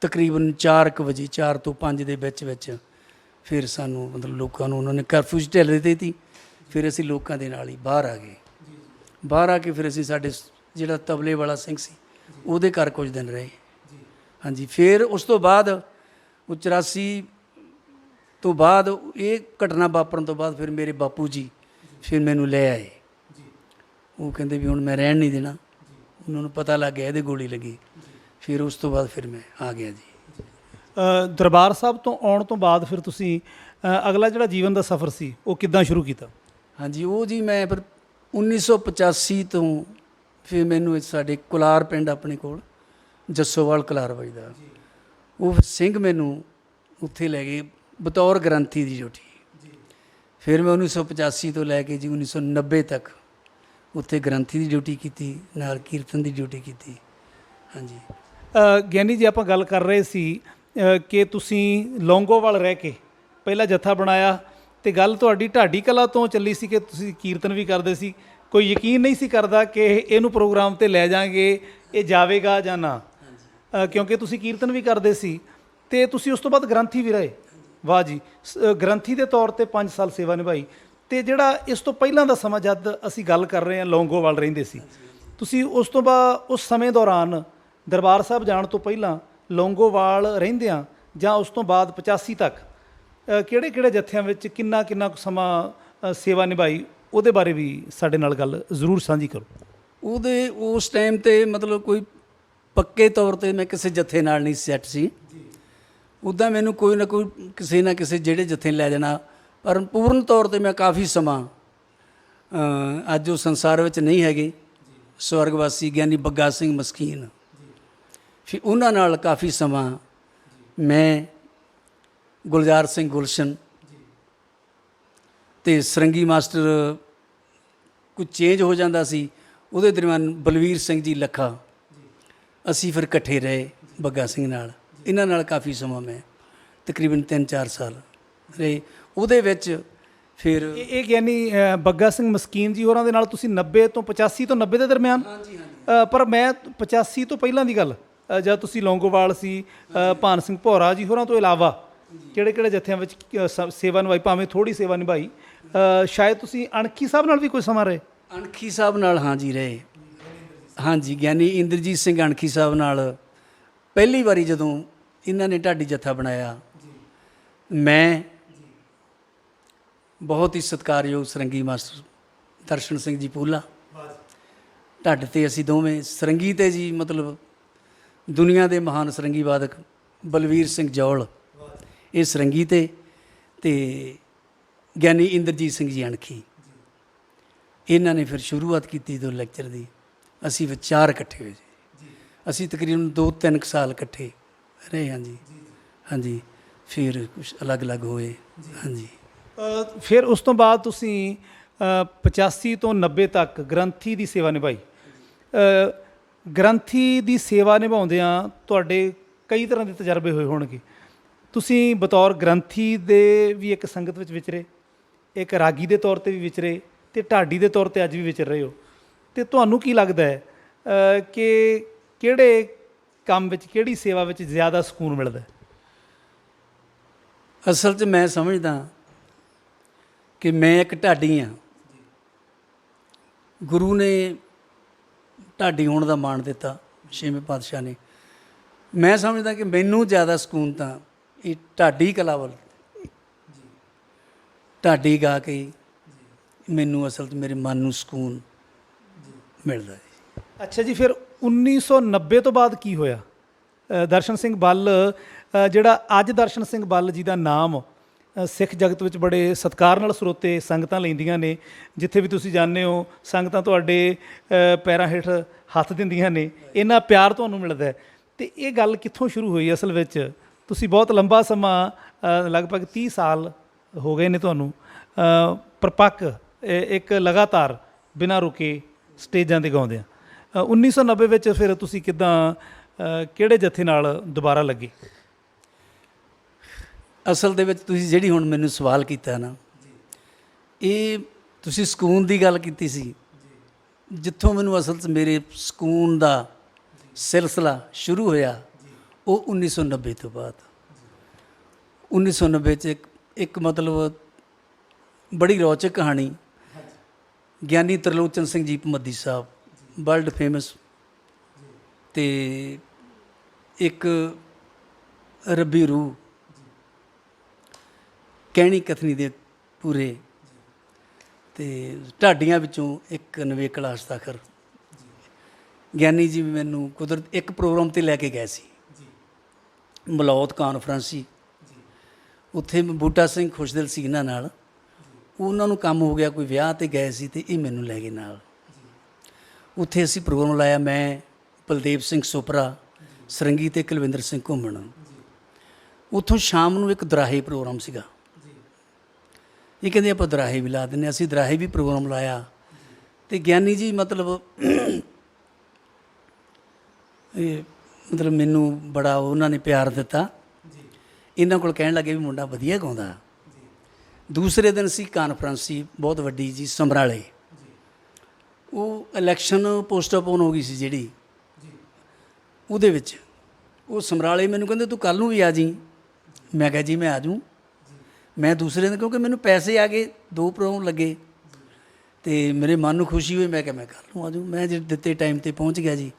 ਤਕਰੀਬਨ 4 ਕੁ ਵਜੇ, 4 ਤੋਂ 5 ਦੇ ਵਿੱਚ ਫਿਰ ਸਾਨੂੰ ਮਤਲਬ ਲੋਕਾਂ ਨੂੰ ਉਹਨਾਂ ਨੇ ਕਰਫਿਊ 'ਚ ਢਿੱਲ ਦਿੱਤੀ ਸੀ। ਫਿਰ ਅਸੀਂ ਲੋਕਾਂ ਦੇ ਨਾਲ ਹੀ ਬਾਹਰ ਆ ਗਏ। ਬਾਹਰ ਆ ਕੇ ਫਿਰ ਅਸੀਂ ਸਾਡੇ ਜਿਹੜਾ ਤਬਲੇ ਵਾਲਾ ਸਿੰਘ ਸੀ ਉਹਦੇ ਘਰ ਕੁਝ ਦਿਨ ਰਹੇ। ਹਾਂਜੀ, ਫਿਰ ਉਸ ਤੋਂ ਬਾਅਦ ਉਹ 84 ਤੋਂ ਬਾਅਦ ਇਹ ਘਟਨਾ ਵਾਪਰਨ ਤੋਂ ਬਾਅਦ ਫਿਰ ਮੇਰੇ ਬਾਪੂ ਜੀ ਫਿਰ ਮੈਨੂੰ ਲੈ ਆਏ। ਉਹ ਕਹਿੰਦੇ ਵੀ ਹੁਣ ਮੈਂ ਰਹਿਣ ਨਹੀਂ ਦੇਣਾ। ਉਹਨਾਂ ਨੂੰ ਪਤਾ ਲੱਗ ਗਿਆ ਇਹਦੇ ਗੋਲੀ ਲੱਗੀ। ਫਿਰ ਉਸ ਤੋਂ ਬਾਅਦ ਫਿਰ ਮੈਂ ਆ ਗਿਆ ਜੀ। ਦਰਬਾਰ ਸਾਹਿਬ ਤੋਂ ਆਉਣ ਤੋਂ ਬਾਅਦ ਫਿਰ ਤੁਸੀਂ ਅਗਲਾ ਜਿਹੜਾ ਜੀਵਨ ਦਾ ਸਫ਼ਰ ਸੀ ਉਹ ਕਿੱਦਾਂ ਸ਼ੁਰੂ ਕੀਤਾ? ਹਾਂਜੀ, ਉਹ ਜੀ ਮੈਂ ਫਿਰ 1985 ਤੋਂ ਫਿਰ ਮੈਨੂੰ ਸਾਡੇ ਕੁਲਾਰ ਪਿੰਡ ਆਪਣੇ ਕੋਲ ਜੱਸੋਵਾਲ ਕੁਲਾਰ ਵੱਜਦਾ, ਉਹ ਸਿੰਘ ਮੈਨੂੰ ਉੱਥੇ ਲੈ ਗਏ ਬਤੌਰ ਗ੍ਰੰਥੀ ਦੀ ਡਿਊਟੀ। ਫਿਰ ਮੈਂ 1985 ਤੋਂ ਲੈ ਕੇ ਜੀ 1990 ਤੱਕ ਉੱਥੇ ਗ੍ਰੰਥੀ ਦੀ ਡਿਊਟੀ ਕੀਤੀ, ਨਾਲ ਕੀਰਤਨ ਦੀ ਡਿਊਟੀ ਕੀਤੀ। ਹਾਂਜੀ ਗਿਆਨੀ ਜੀ, ਆਪਾਂ ਗੱਲ ਕਰ ਰਹੇ ਸੀ ਕਿ ਤੁਸੀਂ ਲੌਂਗੋਵਾਲ ਰਹਿ ਕੇ ਪਹਿਲਾ ਜੱਥਾ ਬਣਾਇਆ ਤੇ ਗੱਲ ਤੁਹਾਡੀ ਢਾਡੀ ਕਲਾ ਤੋਂ ਚੱਲੀ ਸੀ ਕਿ ਤੁਸੀਂ ਕੀਰਤਨ ਵੀ ਕਰਦੇ ਸੀ। ਕੋਈ ਯਕੀਨ ਨਹੀਂ ਸੀ ਕਰਦਾ ਕਿ ਇਹਨੂੰ ਪ੍ਰੋਗਰਾਮ ਤੇ ਲੈ ਜਾਾਂਗੇ, ਇਹ ਜਾਵੇਗਾ ਜਾਂ ਨਾ, ਕਿਉਂਕਿ ਤੁਸੀਂ ਕੀਰਤਨ ਵੀ ਕਰਦੇ ਸੀ ਤੇ ਤੁਸੀਂ ਉਸ ਤੋਂ ਬਾਅਦ ਗ੍ਰੰਥੀ ਵੀ ਰਹੇ। ਵਾਹ ਜੀ, ਗ੍ਰੰਥੀ ਦੇ ਤੌਰ ਤੇ 5 ਸਾਲ ਸੇਵਾ ਨਿਭਾਈ। ਤੇ ਜਿਹੜਾ ਇਸ ਤੋਂ ਪਹਿਲਾਂ ਦਾ ਸਮਾਂ, ਜਦ ਅਸੀਂ ਗੱਲ ਕਰ ਰਹੇ ਹਾਂ ਲੌਂਗੋਵਾਲ ਰਹਿੰਦੇ ਸੀ, ਤੁਸੀਂ ਉਸ ਤੋਂ ਬਾਅਦ ਉਸ ਸਮੇਂ ਦੌਰਾਨ ਦਰਬਾਰ ਸਾਹਿਬ ਜਾਣ ਤੋਂ ਪਹਿਲਾਂ ਲੌਂਗੋਵਾਲ ਰਹਿੰਦਿਆਂ ਜਾਂ ਉਸ ਤੋਂ ਬਾਅਦ 85 ਤੱਕ ਕਿਹੜੇ ਕਿਹੜੇ ਜੱਥਿਆਂ ਵਿੱਚ ਕਿੰਨਾ ਕਿੰਨਾ ਕੁ ਸਮਾਂ ਸੇਵਾ ਨਿਭਾਈ, ਉਹਦੇ ਬਾਰੇ ਵੀ ਸਾਡੇ ਨਾਲ ਗੱਲ ਜ਼ਰੂਰ ਸਾਂਝੀ ਕਰੋ। ਉਹਦੇ ਉਸ ਟਾਈਮ 'ਤੇ ਮਤਲਬ ਕੋਈ ਪੱਕੇ ਤੌਰ 'ਤੇ ਮੈਂ ਕਿਸੇ ਜੱਥੇ ਨਾਲ ਨਹੀਂ ਸੈੱਟ ਸੀ। ਉੱਦਾਂ ਮੈਨੂੰ ਕੋਈ ਨਾ ਕੋਈ ਕਿਸੇ ਨਾ ਕਿਸੇ ਜਿਹੜੇ ਜੱਥੇ ਲੈ ਜਾਣਾ, ਪਰ ਪੂਰਨ ਤੌਰ 'ਤੇ ਮੈਂ ਕਾਫੀ ਸਮਾਂ ਅੱਜ ਉਹ ਸੰਸਾਰ ਵਿੱਚ ਨਹੀਂ ਹੈਗੇ, ਸਵਰਗਵਾਸੀ ਗਿਆਨੀ ਬੱਗਾ ਸਿੰਘ ਮਸਕੀਨ, ਫਿਰ ਉਹਨਾਂ ਨਾਲ ਕਾਫੀ ਸਮਾਂ ਮੈਂ, ਗੁਲਜ਼ਾਰ ਸਿੰਘ ਗੁਲਸ਼ਨ ਅਤੇ ਸਰੰਗੀ ਮਾਸਟਰ ਕੁਝ ਚੇਂਜ ਹੋ ਜਾਂਦਾ ਸੀ, ਉਹਦੇ ਦਰਮਿਆਨ ਬਲਵੀਰ ਸਿੰਘ ਜੀ ਲੱਖਾ, ਅਸੀਂ ਫਿਰ ਇਕੱਠੇ ਰਹੇ ਬੱਗਾ ਸਿੰਘ ਨਾਲ। ਇਹਨਾਂ ਨਾਲ ਕਾਫੀ ਸਮਾਂ ਮੈਂ ਤਕਰੀਬਨ 3-4 ਸਾਲ ਰਹੇ। ਉਹਦੇ ਵਿੱਚ ਫਿਰ ਇਹ ਗਿਆਨੀ ਬੱਗਾ ਸਿੰਘ ਮਸਕੀਨ ਜੀ ਹੋਰਾਂ ਦੇ ਨਾਲ ਤੁਸੀਂ 90 ਤੋਂ 85 ਤੋਂ 90 ਦੇ ਦਰਮਿਆਨ? ਪਰ ਮੈਂ 85 ਤੋਂ ਪਹਿਲਾਂ ਦੀ ਗੱਲ, ਜਦ ਤੁਸੀਂ ਲੌਂਗੋਵਾਲ ਸੀ, ਭਾਨ ਸਿੰਘ ਭੌਰਾ ਜੀ ਹੋਰਾਂ ਤੋਂ ਇਲਾਵਾ ਕਿਹੜੇ ਕਿਹੜੇ ਜੱਥਿਆਂ ਵਿੱਚ ਸੇਵਾ ਨਿਭਾਈ? ਭਾਵੇਂ ਥੋੜ੍ਹੀ ਸੇਵਾ ਨਿਭਾਈ, ਸ਼ਾਇਦ ਤੁਸੀਂ ਅਣਖੀ ਸਾਹਿਬ ਨਾਲ ਵੀ ਕੋਈ ਸਮਾਂ ਰਹੇ? ਅਣਖੀ ਸਾਹਿਬ ਨਾਲ ਹਾਂਜੀ ਰਹੇ। ਹਾਂਜੀ, ਗਿਆਨੀ ਇੰਦਰਜੀਤ ਸਿੰਘ ਅਣਖੀ ਸਾਹਿਬ ਨਾਲ ਪਹਿਲੀ ਵਾਰੀ ਜਦੋਂ ਇਹਨਾਂ ਨੇ ਢਾਡੀ ਜੱਥਾ ਬਣਾਇਆ, ਮੈਂ ਬਹੁਤ ਹੀ ਸਤਿਕਾਰਯੋਗ ਸਰੰਗੀ ਮਾਸਟਰ ਦਰਸ਼ਨ ਸਿੰਘ ਜੀ ਪੂਲਾ, ਢੱਡ 'ਤੇ ਅਸੀਂ ਦੋਵੇਂ ਸਰੰਗੀ 'ਤੇ ਜੀ, ਮਤਲਬ ਦੁਨੀਆ ਦੇ ਮਹਾਨ ਸਰੰਗੀ ਵਾਦਕ ਬਲਵੀਰ ਸਿੰਘ ਜੌਲ ਇਹ ਸਰੰਗੀ 'ਤੇ, ਅਤੇ ਗਿਆਨੀ ਇੰਦਰਜੀਤ ਸਿੰਘ ਜੀ ਅਣਖੀ, ਇਹਨਾਂ ਨੇ ਫਿਰ ਸ਼ੁਰੂਆਤ ਕੀਤੀ ਦੋ ਲੈਕਚਰ ਦੀ। ਅਸੀਂ ਫਿਰ 4 ਇਕੱਠੇ ਹੋਏ ਜੀ। ਅਸੀਂ ਤਕਰੀਬਨ 2-3 ਸਾਲ ਇਕੱਠੇ ਰਹੇ ਹਾਂ ਜੀ। ਹਾਂਜੀ, ਫਿਰ ਕੁਛ ਅਲੱਗ-ਅਲੱਗ ਹੋਏ। ਹਾਂਜੀ, ਫਿਰ ਉਸ ਤੋਂ ਬਾਅਦ ਤੁਸੀਂ 85 ਤੋਂ 90 ਤੱਕ ਗ੍ਰੰਥੀ ਦੀ ਸੇਵਾ ਨਿਭਾਈ। ਗ੍ਰੰਥੀ ਦੀ ਸੇਵਾ ਨਿਭਾਉਂਦਿਆਂ ਤੁਹਾਡੇ ਕਈ ਤਰ੍ਹਾਂ ਦੇ ਤਜਰਬੇ ਹੋਏ ਹੋਣਗੇ। ਤੁਸੀਂ ਬਤੌਰ ਗ੍ਰੰਥੀ ਦੇ ਵੀ ਇੱਕ ਸੰਗਤ ਵਿੱਚ ਵਿਚਰੇ, ਇੱਕ ਰਾਗੀ ਦੇ ਤੌਰ 'ਤੇ ਵੀ ਵਿਚਰੇ, ਅਤੇ ਢਾਡੀ ਦੇ ਤੌਰ 'ਤੇ ਅੱਜ ਵੀ ਵਿਚਰ ਰਹੇ ਹੋ। ਅਤੇ ਤੁਹਾਨੂੰ ਕੀ ਲੱਗਦਾ ਹੈ ਕਿ ਕਿਹੜੇ ਕੰਮ ਵਿੱਚ, ਕਿਹੜੀ ਸੇਵਾ ਵਿੱਚ ਜ਼ਿਆਦਾ ਸਕੂਨ ਮਿਲਦਾ? ਅਸਲ 'ਚ ਮੈਂ ਸਮਝਦਾ ਕਿ ਮੈਂ ਇੱਕ ਢਾਡੀ ਹਾਂ। ਗੁਰੂ ਨੇ ਢਾਡੀ ਹੋਣ ਦਾ ਮਾਣ ਦਿੱਤਾ, 6ਵੇਂ ਪਾਤਸ਼ਾਹ ਨੇ। ਮੈਂ ਸਮਝਦਾ ਕਿ ਮੈਨੂੰ ਜ਼ਿਆਦਾ ਸਕੂਨ ਤਾਂ ਇਹ ਢਾਡੀ ਕਲਾ ਵੱਲ, ਢਾਡੀ ਗਾ ਕੇ ਮੈਨੂੰ ਅਸਲ 'ਚ ਮੇਰੇ ਮਨ ਨੂੰ ਸਕੂਨ ਮਿਲਦਾ ਜੀ। ਅੱਛਾ ਜੀ, ਫਿਰ 1990 ਤੋਂ ਬਾਅਦ ਕੀ ਹੋਇਆ? ਦਰਸ਼ਨ ਸਿੰਘ ਬੱਲ, ਜਿਹੜਾ ਅੱਜ ਦਰਸ਼ਨ ਸਿੰਘ ਬੱਲ ਜੀ ਦਾ ਨਾਮ ਸਿੱਖ ਜਗਤ ਵਿੱਚ ਬੜੇ ਸਤਿਕਾਰ ਨਾਲ ਸਰੋਤੇ ਸੰਗਤਾਂ ਲੈਂਦੀਆਂ ਨੇ, ਜਿੱਥੇ ਵੀ ਤੁਸੀਂ ਜਾਂਦੇ ਹੋ ਸੰਗਤਾਂ ਤੁਹਾਡੇ ਪੈਰਾਂ ਹੇਠ ਹੱਥ ਦਿੰਦੀਆਂ ਨੇ, ਇੰਨਾ ਪਿਆਰ ਤੁਹਾਨੂੰ ਮਿਲਦਾ ਹੈ। ਅਤੇ ਇਹ ਗੱਲ ਕਿੱਥੋਂ ਸ਼ੁਰੂ ਹੋਈ ਅਸਲ ਵਿੱਚ? ਤੁਸੀਂ ਬਹੁਤ ਲੰਬਾ ਸਮਾਂ, ਲਗਭਗ 30 ਸਾਲ ਹੋ ਗਏ ਨੇ ਤੁਹਾਨੂੰ ਪਰਪੱਕ ਇੱਕ ਲਗਾਤਾਰ ਬਿਨਾਂ ਰੁਕੇ ਸਟੇਜਾਂ 'ਤੇ ਗਾਉਂਦਿਆਂ। 1990 ਵਿੱਚ ਫਿਰ ਤੁਸੀਂ ਕਿੱਦਾਂ, ਕਿਹੜੇ ਜੱਥੇ ਨਾਲ ਦੁਬਾਰਾ ਲੱਗੇ? ਅਸਲ ਦੇ ਵਿੱਚ ਤੁਸੀਂ ਜਿਹੜੀ ਹੁਣ ਮੈਨੂੰ ਸਵਾਲ ਕੀਤਾ ਨਾ, ਇਹ ਤੁਸੀਂ ਸਕੂਨ ਦੀ ਗੱਲ ਕੀਤੀ ਸੀ। ਜਿੱਥੋਂ ਮੈਨੂੰ ਅਸਲ 'ਚ ਮੇਰੇ ਸਕੂਨ ਦਾ ਸਿਲਸਿਲਾ ਸ਼ੁਰੂ ਹੋਇਆ ਉਹ 1990 ਤੋਂ ਬਾਅਦ। 1990 'ਚ ਇੱਕ ਮਤਲਬ ਬੜੀ ਰੌਚਕ ਕਹਾਣੀ ਗਿਆਨੀ ਤਰਲੋਚਨ ਸਿੰਘ ਜੀ ਭਮੱਦੀ ਸਾਹਿਬ, ਵਰਲਡ ਫੇਮਸ, ਅਤੇ ਇੱਕ ਰੱਬੀ ਰੂਹ, ਕਹਿਣੀ ਕਥਨੀ ਦੇ ਪੂਰੇ, ਅਤੇ ਢਾਡੀਆਂ ਵਿੱਚੋਂ ਇੱਕ ਨਵੇਕਲਾ ਹਸਤਾਖਰ। ਗਿਆਨੀ ਜੀ ਮੈਨੂੰ ਕੁਦਰਤ ਇੱਕ ਪ੍ਰੋਗਰਾਮ 'ਤੇ ਲੈ ਕੇ ਗਏ ਸੀ, ਮਲੌਤ ਕਾਨਫਰੰਸ ਸੀ, ਉੱਥੇ ਬੂਟਾ ਸਿੰਘ ਖੁਸ਼ਦਿਲ ਸੀ ਇਹਨਾਂ ਨਾਲ, ਉਹਨਾਂ ਨੂੰ ਕੰਮ ਹੋ ਗਿਆ ਕੋਈ ਵਿਆਹ 'ਤੇ ਗਏ ਸੀ ਅਤੇ ਇਹ ਮੈਨੂੰ ਲੈ ਗਏ ਨਾਲ। ਉੱਥੇ ਅਸੀਂ ਪ੍ਰੋਗਰਾਮ ਲਾਇਆ, ਮੈਂ, ਬਲਦੇਵ ਸਿੰਘ ਸੋਪਰਾ, ਸਰੰਗੀ ਅਤੇ ਕੁਲਵਿੰਦਰ ਸਿੰਘ ਘੁੰਮਣ। ਉੱਥੋਂ ਸ਼ਾਮ ਨੂੰ ਇੱਕ ਦਰਾਹੇ ਪ੍ਰੋਗਰਾਮ ਸੀਗਾ, ਇਹ ਕਹਿੰਦੇ ਆਪਾਂ ਦਰਾਹੇ ਵੀ ਲਾ ਦਿੰਦੇ। ਅਸੀਂ ਦਰਾਹੇ ਵੀ ਪ੍ਰੋਗਰਾਮ ਲਾਇਆ, ਅਤੇ ਗਿਆਨੀ ਜੀ ਮਤਲਬ ਮੈਨੂੰ ਬੜਾ ਉਹਨਾਂ ਨੇ ਪਿਆਰ ਦਿੱਤਾ। ਇਹਨਾਂ ਕੋਲ ਕਹਿਣ ਲੱਗੇ ਵੀ ਮੁੰਡਾ ਵਧੀਆ ਗਾਉਂਦਾ। ਦੂਸਰੇ ਦਿਨ ਸੀ ਕਾਨਫਰੰਸ ਸੀ ਬਹੁਤ ਵੱਡੀ ਜੀ ਸਮਰਾਲੇ, ਉਹ ਇਲੈਕਸ਼ਨ ਪੋਸਟਪੋਨ ਹੋ ਗਈ ਸੀ ਜਿਹੜੀ, ਉਹਦੇ ਵਿੱਚ ਉਹ ਸਮਰਾਲੇ ਮੈਨੂੰ ਕਹਿੰਦੇ ਤੂੰ ਕੱਲ੍ਹ ਨੂੰ ਵੀ ਆ ਜੀ। ਮੈਂ ਕਿਹਾ ਜੀ ਮੈਂ ਆ ਜੂੰ। ਮੈਂ ਦੂਸਰੇ ਦਿਨ, ਕਿਉਂਕਿ ਮੈਨੂੰ ਪੈਸੇ ਆ ਗਏ, 2 ਪ੍ਰੋਗਰਾਮ ਲੱਗੇ, ਅਤੇ ਮੇਰੇ ਮਨ ਨੂੰ ਖੁਸ਼ੀ ਹੋਈ। ਮੈਂ ਕਿਹਾ ਮੈਂ ਕੱਲ੍ਹ ਨੂੰ ਆ ਜੂੰ। ਮੈਂ ਜਿਹੜੇ ਦਿੱਤੇ ਟਾਈਮ 'ਤੇ ਪਹੁੰਚ ਗਿਆ ਜੀ।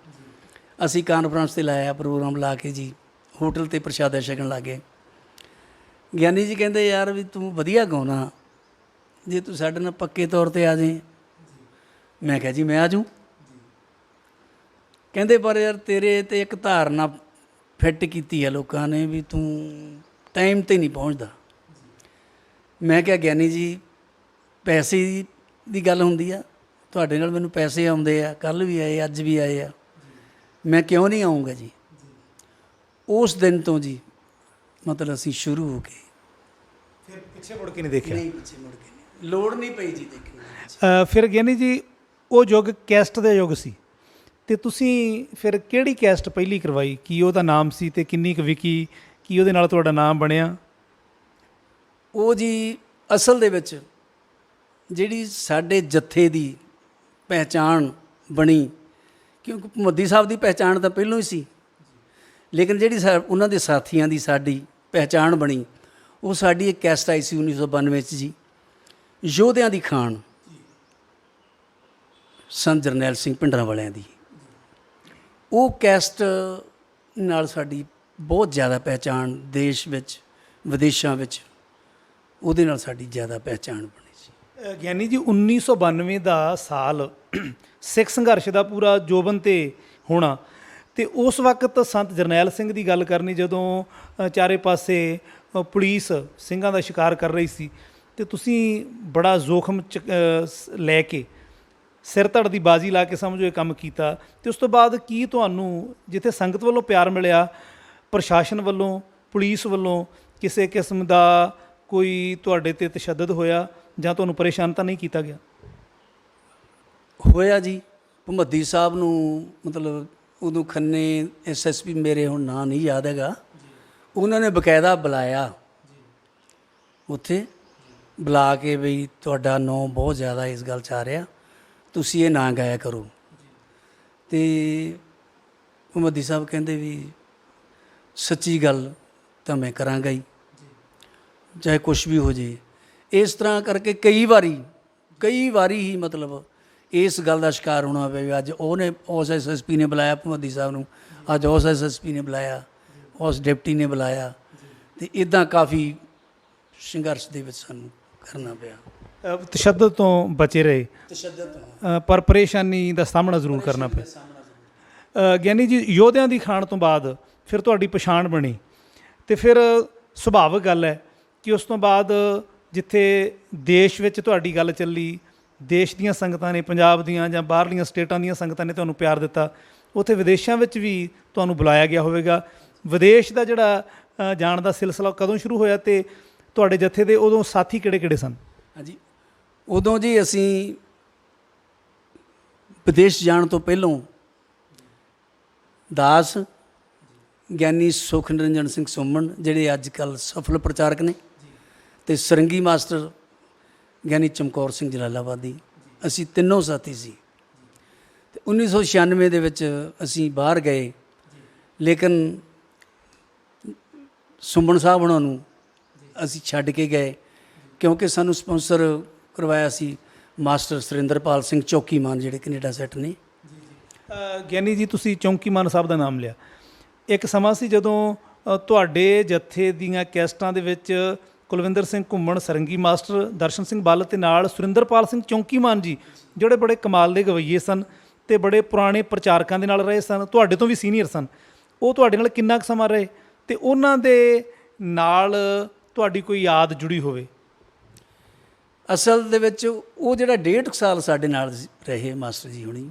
ਅਸੀਂ ਕਾਨਫਰੰਸ 'ਤੇ ਲਾਇਆ ਪ੍ਰੋਗਰਾਮ, ਲਾ ਕੇ ਜੀ ਹੋਟਲ 'ਤੇ ਪ੍ਰਸ਼ਾਦਾ ਛਕਣ ਲੱਗ ਗਏ। ਗਿਆਨੀ ਜੀ ਕਹਿੰਦੇ ਯਾਰ ਵੀ ਤੂੰ ਵਧੀਆ ਗਾਉਣਾ, ਜੇ ਤੂੰ ਸਾਡੇ ਨਾਲ ਪੱਕੇ ਤੌਰ 'ਤੇ ਆ ਜਾਏ। ਮੈਂ ਕਿਹਾ ਜੀ ਮੈਂ ਆ ਜੂੰ। ਕਹਿੰਦੇ ਪਰ ਯਾਰ ਤੇਰੇ 'ਤੇ ਇੱਕ ਧਾਰਨਾ ਫਿੱਟ ਕੀਤੀ ਹੈ ਲੋਕਾਂ ਨੇ ਵੀ ਤੂੰ ਟਾਈਮ 'ਤੇ ਨਹੀਂ ਪਹੁੰਚਦਾ। ਮੈਂ ਕਿਹਾ ਗਿਆਨੀ ਜੀ ਪੈਸੇ ਦੀ ਗੱਲ ਹੁੰਦੀ ਆ, ਤੁਹਾਡੇ ਨਾਲ ਮੈਨੂੰ ਪੈਸੇ ਆਉਂਦੇ ਆ, ਕੱਲ੍ਹ ਵੀ ਆਏ, ਅੱਜ ਵੀ ਆਏ ਆ, ਮੈਂ ਕਿਉਂ ਨਹੀਂ ਆਊਂਗਾ ਜੀ। ਉਸ ਦਿਨ ਤੋਂ ਜੀ ਮਤਲਬ ਅਸੀਂ ਸ਼ੁਰੂ ਹੋ ਕੇ ਫਿਰ ਪਿੱਛੇ ਮੁੜ ਕੇ ਨਹੀਂ ਦੇਖਿਆ। ਨਹੀਂ, ਪਿੱਛੇ ਮੁੜ ਕੇ ਨਹੀਂ, ਲੋੜ ਨਹੀਂ ਪਈ ਜੀ ਦੇਖਣ। ਫਿਰ ਗਿਆਨੀ ਜੀ ਉਹ ਯੁੱਗ ਕੈਸਟ ਦਾ ਯੁੱਗ ਸੀ, ਅਤੇ ਤੁਸੀਂ ਫਿਰ ਕਿਹੜੀ ਕੈਸਟ ਪਹਿਲੀ ਕਰਵਾਈ? ਕੀ ਉਹਦਾ ਨਾਮ ਸੀ ਅਤੇ ਕਿੰਨੀ ਕੁ ਵਿਕੀ? ਕੀ ਉਹਦੇ ਨਾਲ ਤੁਹਾਡਾ ਨਾਮ ਬਣਿਆ? ਉਹ ਜੀ ਅਸਲ ਦੇ ਵਿੱਚ ਜਿਹੜੀ ਸਾਡੇ ਜੱਥੇ ਦੀ ਪਹਿਚਾਣ ਬਣੀ, ਕਿਉਂਕਿ ਭਮੱਦੀ ਸਾਹਿਬ ਦੀ ਪਹਿਚਾਣ ਤਾਂ ਪਹਿਲੋਂ ਹੀ ਸੀ, ਲੇਕਿਨ ਜਿਹੜੀ ਉਹਨਾਂ ਦੇ ਸਾਥੀਆਂ ਦੀ ਸਾਡੀ ਪਹਿਚਾਣ ਬਣੀ, ਉਹ ਸਾਡੀ ਇੱਕ ਕੈਸਟ ਆਈ ਸੀ 1992 'ਚ ਜੀ, ਯੋਧਿਆਂ ਦੀ ਖਾਣ, ਸੰਤ ਜਰਨੈਲ ਸਿੰਘ ਭਿੰਡਰਾਂ ਵਾਲਿਆਂ ਦੀ। ਉਹ ਕੈਸਟ ਨਾਲ ਸਾਡੀ ਬਹੁਤ ਜ਼ਿਆਦਾ ਪਹਿਚਾਣ ਦੇਸ਼ ਵਿੱਚ ਵਿਦੇਸ਼ਾਂ ਵਿੱਚ, ਉਹਦੇ ਨਾਲ ਸਾਡੀ ਜ਼ਿਆਦਾ ਪਹਿਚਾਣ ਬਣੀ ਸੀ। ਗਿਆਨੀ ਜੀ 1992 ਦਾ ਸਾਲ ਸਿੱਖ ਸੰਘਰਸ਼ ਦਾ ਪੂਰਾ ਜੋਬਨ 'ਤੇ ਹੋਣਾ, ਅਤੇ ਉਸ ਵਕਤ ਸੰਤ ਜਰਨੈਲ ਸਿੰਘ ਦੀ ਗੱਲ ਕਰਨੀ, ਜਦੋਂ ਚਾਰੇ ਪਾਸੇ ਪੁਲਿਸ ਸਿੰਘਾਂ ਦਾ ਸ਼ਿਕਾਰ ਕਰ ਰਹੀ ਸੀ, ਅਤੇ ਤੁਸੀਂ ਬੜਾ ਜ਼ੋਖਮ ਲੈ ਕੇ ਸਿਰ ਧੜ ਦੀ ਬਾਜ਼ੀ ਲਾ ਕੇ ਸਮਝੋ ਇਹ ਕੰਮ ਕੀਤਾ। ਅਤੇ ਉਸ ਤੋਂ ਬਾਅਦ ਕੀ ਤੁਹਾਨੂੰ ਜਿੱਥੇ ਸੰਗਤ ਵੱਲੋਂ ਪਿਆਰ ਮਿਲਿਆ, ਪ੍ਰਸ਼ਾਸਨ ਵੱਲੋਂ, ਪੁਲਿਸ ਵੱਲੋਂ ਕਿਸੇ ਕਿਸਮ ਦਾ ਕੋਈ ਤੁਹਾਡੇ 'ਤੇ ਤਸ਼ੱਦਦ ਹੋਇਆ ਜਾਂ ਤੁਹਾਨੂੰ ਪਰੇਸ਼ਾਨ ਤਾਂ ਨਹੀਂ ਕੀਤਾ ਗਿਆ? ਹੋਇਆ ਜੀ। ਭਮੱਦੀ ਸਾਹਿਬ ਨੂੰ ਮਤਲਬ ਉਦੋਂ ਖੰਨੇ SSP, ਮੇਰੇ ਹੁਣ ਨਾਂ ਨਹੀਂ ਯਾਦ ਹੈਗਾ, ਉਹਨਾਂ ਨੇ ਬਕਾਇਦਾ ਬੁਲਾਇਆ, ਉੱਥੇ ਬੁਲਾ ਕੇ ਬਈ ਤੁਹਾਡਾ ਨਾਂ ਬਹੁਤ ਜ਼ਿਆਦਾ ਇਸ ਗੱਲ 'ਚ ਆ ਰਿਹਾ, ਤੁਸੀਂ ਇਹ ਨਾ ਗਾਇਆ ਕਰੋ। ਅਤੇ ਭਮੱਦੀ ਸਾਹਿਬ ਕਹਿੰਦੇ ਵੀ ਸੱਚੀ ਗੱਲ ਤਾਂ ਮੈਂ ਕਰਾਂਗਾ ਹੀ, ਚਾਹੇ ਕੁਛ ਵੀ ਹੋ ਜੇ। ਇਸ ਤਰ੍ਹਾਂ ਕਰਕੇ ਕਈ ਵਾਰੀ ਹੀ ਮਤਲਬ ਇਸ ਗੱਲ ਦਾ ਸ਼ਿਕਾਰ ਹੋਣਾ ਪਵੇ। ਅੱਜ ਉਹਨੇ ਉਸ SSP ਨੇ ਬੁਲਾਇਆ ਭਮੱਦੀ ਸਾਹਿਬ ਨੂੰ, ਅੱਜ ਉਸ SSP ਨੇ ਬੁਲਾਇਆ, ਉਸ ਡਿਪਟੀ ਨੇ ਬੁਲਾਇਆ, ਅਤੇ ਇੱਦਾਂ ਕਾਫੀ ਸੰਘਰਸ਼ ਦੇ ਵਿੱਚ ਸਾਨੂੰ ਕਰਨਾ ਪਿਆ। ਤਸ਼ੱਦਦ ਤੋਂ ਬਚੇ ਰਹੇ, ਤਸ਼ੱਦਦ ਤੋਂ, ਪਰ ਪਰੇਸ਼ਾਨੀ ਦਾ ਸਾਹਮਣਾ ਜ਼ਰੂਰ ਕਰਨਾ ਪਿਆ। ਗਿਆਨੀ ਜੀ ਯੋਧਿਆਂ ਦੀ ਖਾਣ ਤੋਂ ਬਾਅਦ ਫਿਰ ਤੁਹਾਡੀ ਪਛਾਣ ਬਣੀ, ਅਤੇ ਫਿਰ ਸੁਭਾਵਿਕ ਗੱਲ ਹੈ ਕਿ ਉਸ ਤੋਂ ਬਾਅਦ ਜਿੱਥੇ ਦੇਸ਼ ਵਿੱਚ ਤੁਹਾਡੀ ਗੱਲ ਚੱਲੀ, ਦੇਸ਼ ਦੀਆਂ ਸੰਗਤਾਂ ਨੇ, ਪੰਜਾਬ ਦੀਆਂ ਜਾਂ ਬਾਹਰਲੀਆਂ ਸਟੇਟਾਂ ਦੀਆਂ ਸੰਗਤਾਂ ਨੇ ਤੁਹਾਨੂੰ ਪਿਆਰ ਦਿੱਤਾ, ਉੱਥੇ ਵਿਦੇਸ਼ਾਂ ਵਿੱਚ ਵੀ ਤੁਹਾਨੂੰ ਬੁਲਾਇਆ ਗਿਆ ਹੋਵੇਗਾ। ਵਿਦੇਸ਼ ਦਾ ਜਿਹੜਾ ਜਾਣ ਦਾ ਸਿਲਸਿਲਾ ਕਦੋਂ ਸ਼ੁਰੂ ਹੋਇਆ, ਅਤੇ ਤੁਹਾਡੇ ਜੱਥੇ ਦੇ ਉਦੋਂ ਸਾਥੀ ਕਿਹੜੇ-ਕਿਹੜੇ ਸਨ? ਹਾਂਜੀ, ਉਦੋਂ ਜੀ ਅਸੀਂ ਵਿਦੇਸ਼ ਜਾਣ ਤੋਂ ਪਹਿਲੋਂ ਦਾਸ ਗਿਆਨੀ ਸੁਖ ਨਿਰੰਜਨ ਸਿੰਘ ਸੁਮਨ, ਜਿਹੜੇ ਅੱਜ ਕੱਲ੍ਹ ਸਫਲ ਪ੍ਰਚਾਰਕ ਨੇ, ਅਤੇ ਸਰੰਗੀ ਮਾਸਟਰ ਗਿਆਨੀ ਚਮਕੌਰ ਸਿੰਘ ਜਲਾਲਾਬਾਦੀ, ਅਸੀਂ ਤਿੰਨੋਂ ਸਾਥੀ ਸੀ। ਅਤੇ 1996 ਦੇ ਵਿੱਚ ਅਸੀਂ ਬਾਹਰ ਗਏ, ਲੇਕਿਨ ਸੁਮਨ ਸਾਹਿਬ ਉਹਨਾਂ ਨੂੰ ਅਸੀਂ ਛੱਡ ਕੇ ਗਏ, ਕਿਉਂਕਿ ਸਾਨੂੰ ਸਪਾਂਸਰ ਕਰਵਾਇਆ ਸੀ ਮਾਸਟਰ ਸੁਰਿੰਦਰਪਾਲ ਸਿੰਘ ਚੌਕੀਮਾਨ ਜਿਹੜੇ ਕੈਨੇਡਾ ਸੈੱਟ ਨੇ। ਗਿਆਨੀ ਜੀ, ਤੁਸੀਂ ਚੌਂਕੀਮਾਨ ਸਾਹਿਬ ਦਾ ਨਾਮ ਲਿਆ। ਇੱਕ ਸਮਾਂ ਸੀ ਜਦੋਂ ਤੁਹਾਡੇ ਜੱਥੇ ਦੀਆਂ ਕੈਸਟਾਂ ਦੇ ਵਿੱਚ ਕੁਲਵਿੰਦਰ ਸਿੰਘ ਘੁੰਮਣ ਸਰੰਗੀ ਮਾਸਟਰ, ਦਰਸ਼ਨ ਸਿੰਘ ਬੱਲ ਤੇ ਨਾਲ ਸੁਰਿੰਦਰਪਾਲ ਸਿੰਘ ਚੌਂਕੀਮਾਨ ਜੀ, ਜਿਹੜੇ ਬੜੇ ਕਮਾਲ ਦੇ ਗਵਈਏ ਸਨ ਤੇ ਬੜੇ ਪੁਰਾਣੇ ਪ੍ਰਚਾਰਕਾਂ ਦੇ ਨਾਲ ਰਹੇ ਸਨ, ਤੁਹਾਡੇ ਤੋਂ ਵੀ ਸੀਨੀਅਰ ਸਨ। ਉਹ ਤੁਹਾਡੇ ਨਾਲ ਕਿੰਨਾ ਕੁ ਸਮਾਂ ਰਹੇ ਤੇ ਉਹਨਾਂ ਦੇ ਨਾਲ ਤੁਹਾਡੀ ਕੋਈ ਯਾਦ ਜੁੜੀ ਹੋਵੇ? ਅਸਲ ਦੇ ਵਿੱਚ ਉਹ ਜਿਹੜਾ 1.5 ਸਾਲ ਸਾਡੇ ਨਾਲ ਰਹੇ ਮਾਸਟਰ ਜੀ ਹੁਣੀ,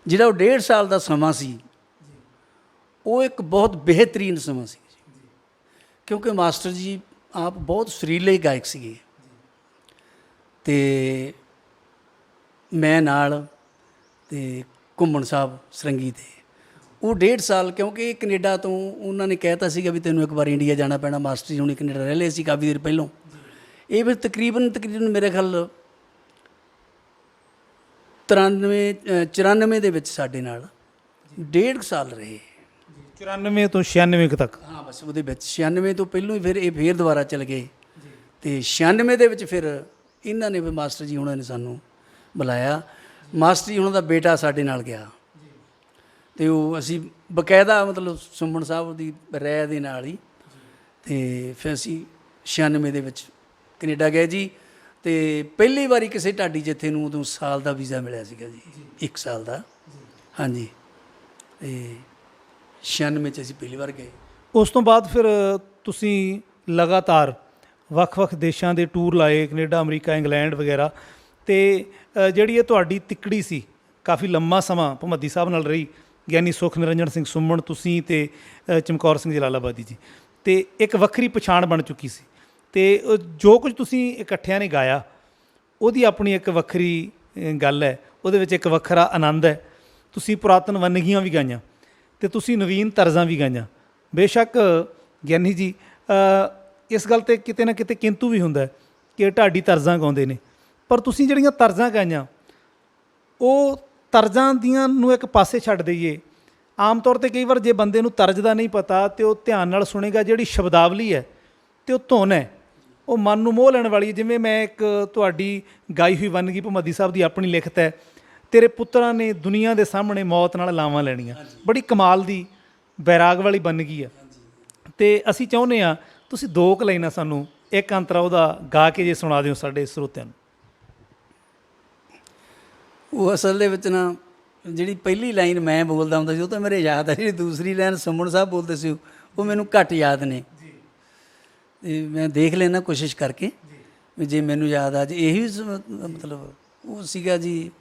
ਜਿਹੜਾ ਉਹ 1.5 ਸਾਲ ਦਾ ਸਮਾਂ ਸੀ, ਉਹ ਇੱਕ ਬਹੁਤ ਬਿਹਤਰੀਨ ਸਮਾਂ ਸੀ, ਕਿਉਂਕਿ ਮਾਸਟਰ ਜੀ ਆਪ ਬਹੁਤ ਸੁਰੀਲੇ ਗਾਇਕ ਸੀਗੇ ਤੇ ਮੈਂ ਨਾਲ ਤੇ ਘੁੰਮਣ ਸਾਹਿਬ ਸਰੰਗੀ ਤੇ ਉਹ 1.5 ਸਾਲ, ਕਿਉਂਕਿ ਕੈਨੇਡਾ ਤੋਂ ਉਹਨਾਂ ਨੇ ਕਹਿਤਾ ਸੀਗਾ ਵੀ ਤੈਨੂੰ ਇੱਕ ਵਾਰ ਇੰਡੀਆ ਜਾਣਾ ਪੈਣਾ। ਮਾਸਟਰ ਜੀ ਹੁਣੀ ਕੈਨੇਡਾ ਰਹਿ ਲਏ ਸੀ ਕਾਫੀ ਦੇਰ ਪਹਿਲੋਂ। ਇਹ ਫਿਰ ਤਕਰੀਬਨ ਮੇਰੇ ਖਿਆਲ 94 ਦੇ ਵਿੱਚ ਸਾਡੇ ਨਾਲ 1.5 ਸਾਲ ਰਹੇ। 94 ਤੋਂ 96 ਤੱਕ? ਹਾਂ, ਬਸ ਉਹਦੇ ਵਿੱਚ 96 ਤੋਂ ਪਹਿਲੋਂ ਹੀ ਫਿਰ ਇਹ ਫੇਰ ਦੁਬਾਰਾ ਚਲ ਗਏ ਤੇ 96 ਦੇ ਵਿੱਚ ਫਿਰ ਇਹਨਾਂ ਨੇ ਵੀ ਮਾਸਟਰ ਜੀ ਹੁਣਾਂ ਨੇ ਸਾਨੂੰ ਬੁਲਾਇਆ। ਮਾਸਟਰ ਜੀ ਹੁਣਾਂ ਦਾ ਬੇਟਾ ਸਾਡੇ ਨਾਲ ਗਿਆ ਤੇ ਉਹ ਅਸੀਂ ਬਕਾਇਦਾ ਮਤਲਬ ਸੁਮਨ ਸਾਹਿਬ ਦੀ ਰਾਏ ਦੇ ਨਾਲ ਹੀ ਤੇ ਫਿਰ ਅਸੀਂ 96 ਦੇ ਵਿੱਚ ਕੈਨੇਡਾ ਗਏ ਜੀ। ਤੇ ਪਹਿਲੀ ਵਾਰੀ ਕਿਸੇ ਢਾਡੀ ਜੱਥੇ ਨੂੰ ਉਦੋਂ ਸਾਲ ਦਾ ਵੀਜ਼ਾ ਮਿਲਿਆ ਸੀਗਾ ਜੀ, 1 ਸਾਲ ਦਾ। ਹਾਂਜੀ, ਤੇ 96 'ਚ ਅਸੀਂ ਪਹਿਲੀ ਵਾਰ ਗਏ। ਉਸ ਤੋਂ ਬਾਅਦ ਫਿਰ ਤੁਸੀਂ ਲਗਾਤਾਰ ਵੱਖ-ਵੱਖ ਦੇਸ਼ਾਂ ਦੇ ਟੂਰ ਲਾਏ, ਕੈਨੇਡਾ, ਅਮਰੀਕਾ, ਇੰਗਲੈਂਡ ਵਗੈਰਾ। ਤੇ ਜਿਹੜੀ ਇਹ ਤੁਹਾਡੀ ਤਿੱਕੜੀ ਸੀ ਕਾਫੀ ਲੰਮਾ ਸਮਾਂ ਭਮੱਦੀ ਸਾਹਿਬ ਨਾਲ ਰਹੀ, ਗਿਆਨੀ ਸੁਖ ਨਿਰੰਜਨ ਸਿੰਘ ਸੁਮਨ, ਤੁਸੀਂ ਤੇ ਚਮਕੌਰ ਸਿੰਘ ਜਲਾਲਾਬਾਦੀ ਜੀ, ਤੇ ਇੱਕ ਵੱਖਰੀ ਪਛਾਣ ਬਣ ਚੁੱਕੀ ਸੀ। ਤੇ ਜੋ ਕੁਝ ਤੁਸੀਂ ਇਕੱਠਿਆਂ ਨੇ ਗਾਇਆ ਉਹਦੀ ਆਪਣੀ ਇੱਕ ਵੱਖਰੀ ਗੱਲ ਹੈ, ਉਹਦੇ ਵਿੱਚ ਇੱਕ ਵੱਖਰਾ ਆਨੰਦ ਹੈ। ਤੁਸੀਂ ਪੁਰਾਤਨ ਵੰਨਗੀਆਂ ਵੀ ਗਾਈਆਂ ਤੇ ਤੁਸੀਂ ਨਵੀਨ ਤਰਜ਼ਾਂ ਵੀ ਗਾਈਆਂ। ਬੇਸ਼ੱਕ ਗਿਆਨੀ ਜੀ ਇਸ ਗੱਲ 'ਤੇ ਕਿਤੇ ਨਾ ਕਿਤੇ ਕਿੰਤੂ ਵੀ ਹੁੰਦਾ ਕਿ ਢਾਡੀ ਤਰਜ਼ਾਂ ਗਾਉਂਦੇ ਨੇ, ਪਰ ਤੁਸੀਂ ਜਿਹੜੀਆਂ ਤਰਜ਼ਾਂ ਗਾਈਆਂ ਉਹ ਤਰਜ਼ਾਂ ਦੀਆਂ ਨੂੰ ਇੱਕ ਪਾਸੇ ਛੱਡ ਦਈਏ। ਆਮ ਤੌਰ 'ਤੇ ਕਈ ਵਾਰ ਜੇ ਬੰਦੇ ਨੂੰ ਤਰਜ਼ ਦਾ ਨਹੀਂ ਪਤਾ ਤੇ ਉਹ ਧਿਆਨ ਨਾਲ ਸੁਣੇਗਾ, ਜਿਹੜੀ ਸ਼ਬਦਾਵਲੀ ਹੈ ਤੇ ਉਹ ਧੁਨ ਹੈ ਉਹ ਮਨ ਨੂੰ ਮੋਹ ਲੈਣ ਵਾਲੀ ਹੈ। ਜਿਵੇਂ ਮੈਂ ਇੱਕ ਤੁਹਾਡੀ ਗਾਈ ਹੋਈ ਵੰਨਗੀ ਭਮੱਦੀ ਸਾਹਿਬ ਦੀ ਆਪਣੀ ਲਿਖਤ ਹੈ, ਤੇਰੇ ਪੁੱਤਰਾਂ ਨੇ ਦੁਨੀਆ ਦੇ ਸਾਹਮਣੇ ਮੌਤ ਨਾਲ ਲਾਵਾਂ ਲੈਣੀਆਂ, ਬੜੀ ਕਮਾਲ ਦੀ ਬੈਰਾਗ ਵਾਲੀ ਵੰਨਗੀ ਆ। ਤੇ ਅਸੀਂ ਚਾਹੁੰਦੇ ਹਾਂ ਤੁਸੀਂ 2 ਕੁ ਲਾਈਨਾਂ ਸਾਨੂੰ ਇੱਕ ਅੰਤਰਾ ਉਹਦਾ ਗਾ ਕੇ ਜੇ ਸੁਣਾ ਦਿਓ ਸਾਡੇ ਸਰੋਤਿਆਂ ਨੂੰ। ਉਹ ਅਸਲ ਦੇ ਵਿੱਚ ਨਾ ਜਿਹੜੀ ਪਹਿਲੀ ਲਾਈਨ ਮੈਂ ਬੋਲਦਾ ਹੁੰਦਾ ਸੀ ਉਹ ਤਾਂ ਮੇਰੇ ਯਾਦ ਆ, ਜਿਹੜੀ ਦੂਸਰੀ ਲਾਈਨ ਸੁਮਨ ਸਾਹਿਬ ਬੋਲਦੇ ਸੀ ਉਹ ਮੈਨੂੰ ਘੱਟ ਯਾਦ ਨੇ। ਤੇ ਮੈਂ ਦੇਖ ਲੈਣਾ ਕੋਸ਼ਿਸ਼ ਕਰਕੇ ਵੀ ਜੇ ਮੈਨੂੰ ਯਾਦ ਆ ਜੇ। ਇਹੀ ਮਤਲਬ ਉਹ ਸੀਗਾ ਜੀ,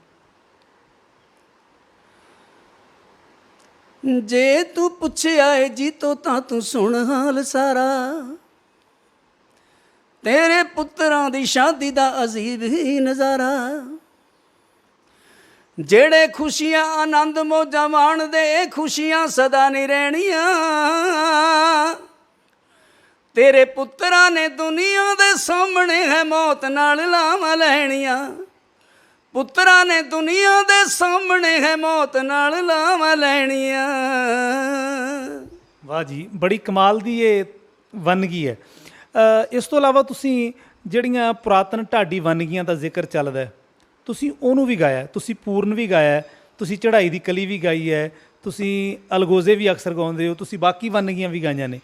ਜੇ ਤੂੰ ਪੁੱਛਿਆ ਏ ਜੀ ਤੋਂ ਤਾਂ ਤੂੰ ਸੁਣ ਹਾਲ ਸਾਰਾ, ਤੇਰੇ ਪੁੱਤਰਾਂ ਦੀ ਸ਼ਾਦੀ ਦਾ ਅਜੀਬ ਹੀ ਨਜ਼ਾਰਾ, ਜਿਹੜੇ ਖੁਸ਼ੀਆਂ ਆਨੰਦ ਮੌਜਾਂ ਮਾਣਦੇ ਖੁਸ਼ੀਆਂ ਸਦਾ ਨਹੀਂ ਰਹਿਣੀਆਂ, ਤੇਰੇ ਪੁੱਤਰਾਂ ਨੇ ਦੁਨੀਆ ਦੇ ਸਾਹਮਣੇ ਹੈ ਮੌਤ ਨਾਲ ਲਾਵਾਂ ਲੈਣੀਆਂ, ਪੁੱਤਰਾਂ ਨੇ ਦੁਨੀਆ ਦੇ ਸਾਹਮਣੇ ਹੈ ਮੌਤ ਨਾਲ ਲਾਵਾਂ ਲੈਣੀਆਂ। ਵਾਹ ਜੀ, ਬੜੀ ਕਮਾਲ ਦੀ ਇਹ ਵੰਨਗੀ ਹੈ। ਇਸ ਤੋਂ ਇਲਾਵਾ ਤੁਸੀਂ ਜਿਹੜੀਆਂ ਪੁਰਾਤਨ ਢਾਡੀ ਵੰਨਗੀਆਂ ਦਾ ਜ਼ਿਕਰ ਚੱਲਦਾ, ਤੁਸੀਂ ਉਹਨੂੰ ਵੀ ਗਾਇਆ, ਤੁਸੀਂ ਪੂਰਨ ਵੀ ਗਾਇਆ, ਤੁਸੀਂ ਚੜ੍ਹਾਈ ਦੀ ਕਲੀ ਵੀ ਗਾਈ ਹੈ, ਤੁਸੀਂ ਅਲਗੋਜ਼ੇ ਵੀ ਅਕਸਰ ਗਾਉਂਦੇ ਹੋ, ਤੁਸੀਂ ਬਾਕੀ ਵੰਨਗੀਆਂ ਵੀ ਗਾਈਆਂ ਨੇ।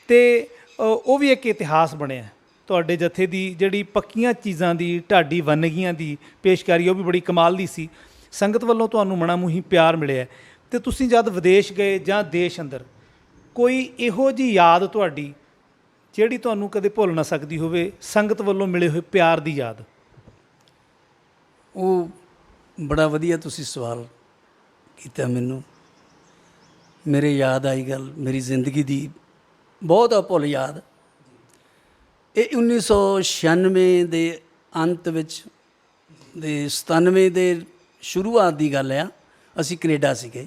ਤੇ ਉਹ ਵੀ ਇੱਕ ਇਤਿਹਾਸ ਬਣਿਆ ਤੁਹਾਡੇ ਜਥੇ ਦੀ। ਜਿਹੜੀ ਪੱਕੀਆਂ ਚੀਜ਼ਾਂ ਦੀ ਢਾਡੀ ਵੰਨਗੀਆਂ ਦੀ ਪੇਸ਼ਕਾਰੀ ਉਹ ਵੀ ਬੜੀ ਕਮਾਲ ਦੀ ਸੀ। ਸੰਗਤ ਵੱਲੋਂ ਤੁਹਾਨੂੰ ਮਣਾ ਮੂੰਹੀ ਪਿਆਰ ਮਿਲਿਆ। ਤੇ ਤੁਸੀਂ ਜਦ ਵਿਦੇਸ਼ ਗਏ ਜਾਂ ਦੇਸ਼ ਅੰਦਰ, ਕੋਈ ਇਹੋ ਜਿਹੀ ਯਾਦ ਤੁਹਾਡੀ ਜਿਹੜੀ ਤੁਹਾਨੂੰ ਕਦੇ ਭੁੱਲ ਨਾ ਸਕਦੀ ਹੋਵੇ, ਸੰਗਤ ਵੱਲੋਂ ਮਿਲੇ ਹੋਏ ਪਿਆਰ ਦੀ ਯਾਦ? ਉਹ ਬੜਾ ਵਧੀਆ ਤੁਸੀਂ ਸਵਾਲ ਕੀਤਾ ਮੈਨੂੰ। ਮੇਰੇ ਯਾਦ ਆਈ ਗੱਲ ਮੇਰੀ ਜ਼ਿੰਦਗੀ ਦੀ ਬਹੁਤ ਅਭੁੱਲ ਯਾਦ। ਇਹ 1996 ਦੇ ਅੰਤ ਵਿੱਚ ਦੇ 97 ਦੇ ਸ਼ੁਰੂਆਤ ਦੀ ਗੱਲ ਆ। ਅਸੀਂ ਕੈਨੇਡਾ ਸੀਗੇ,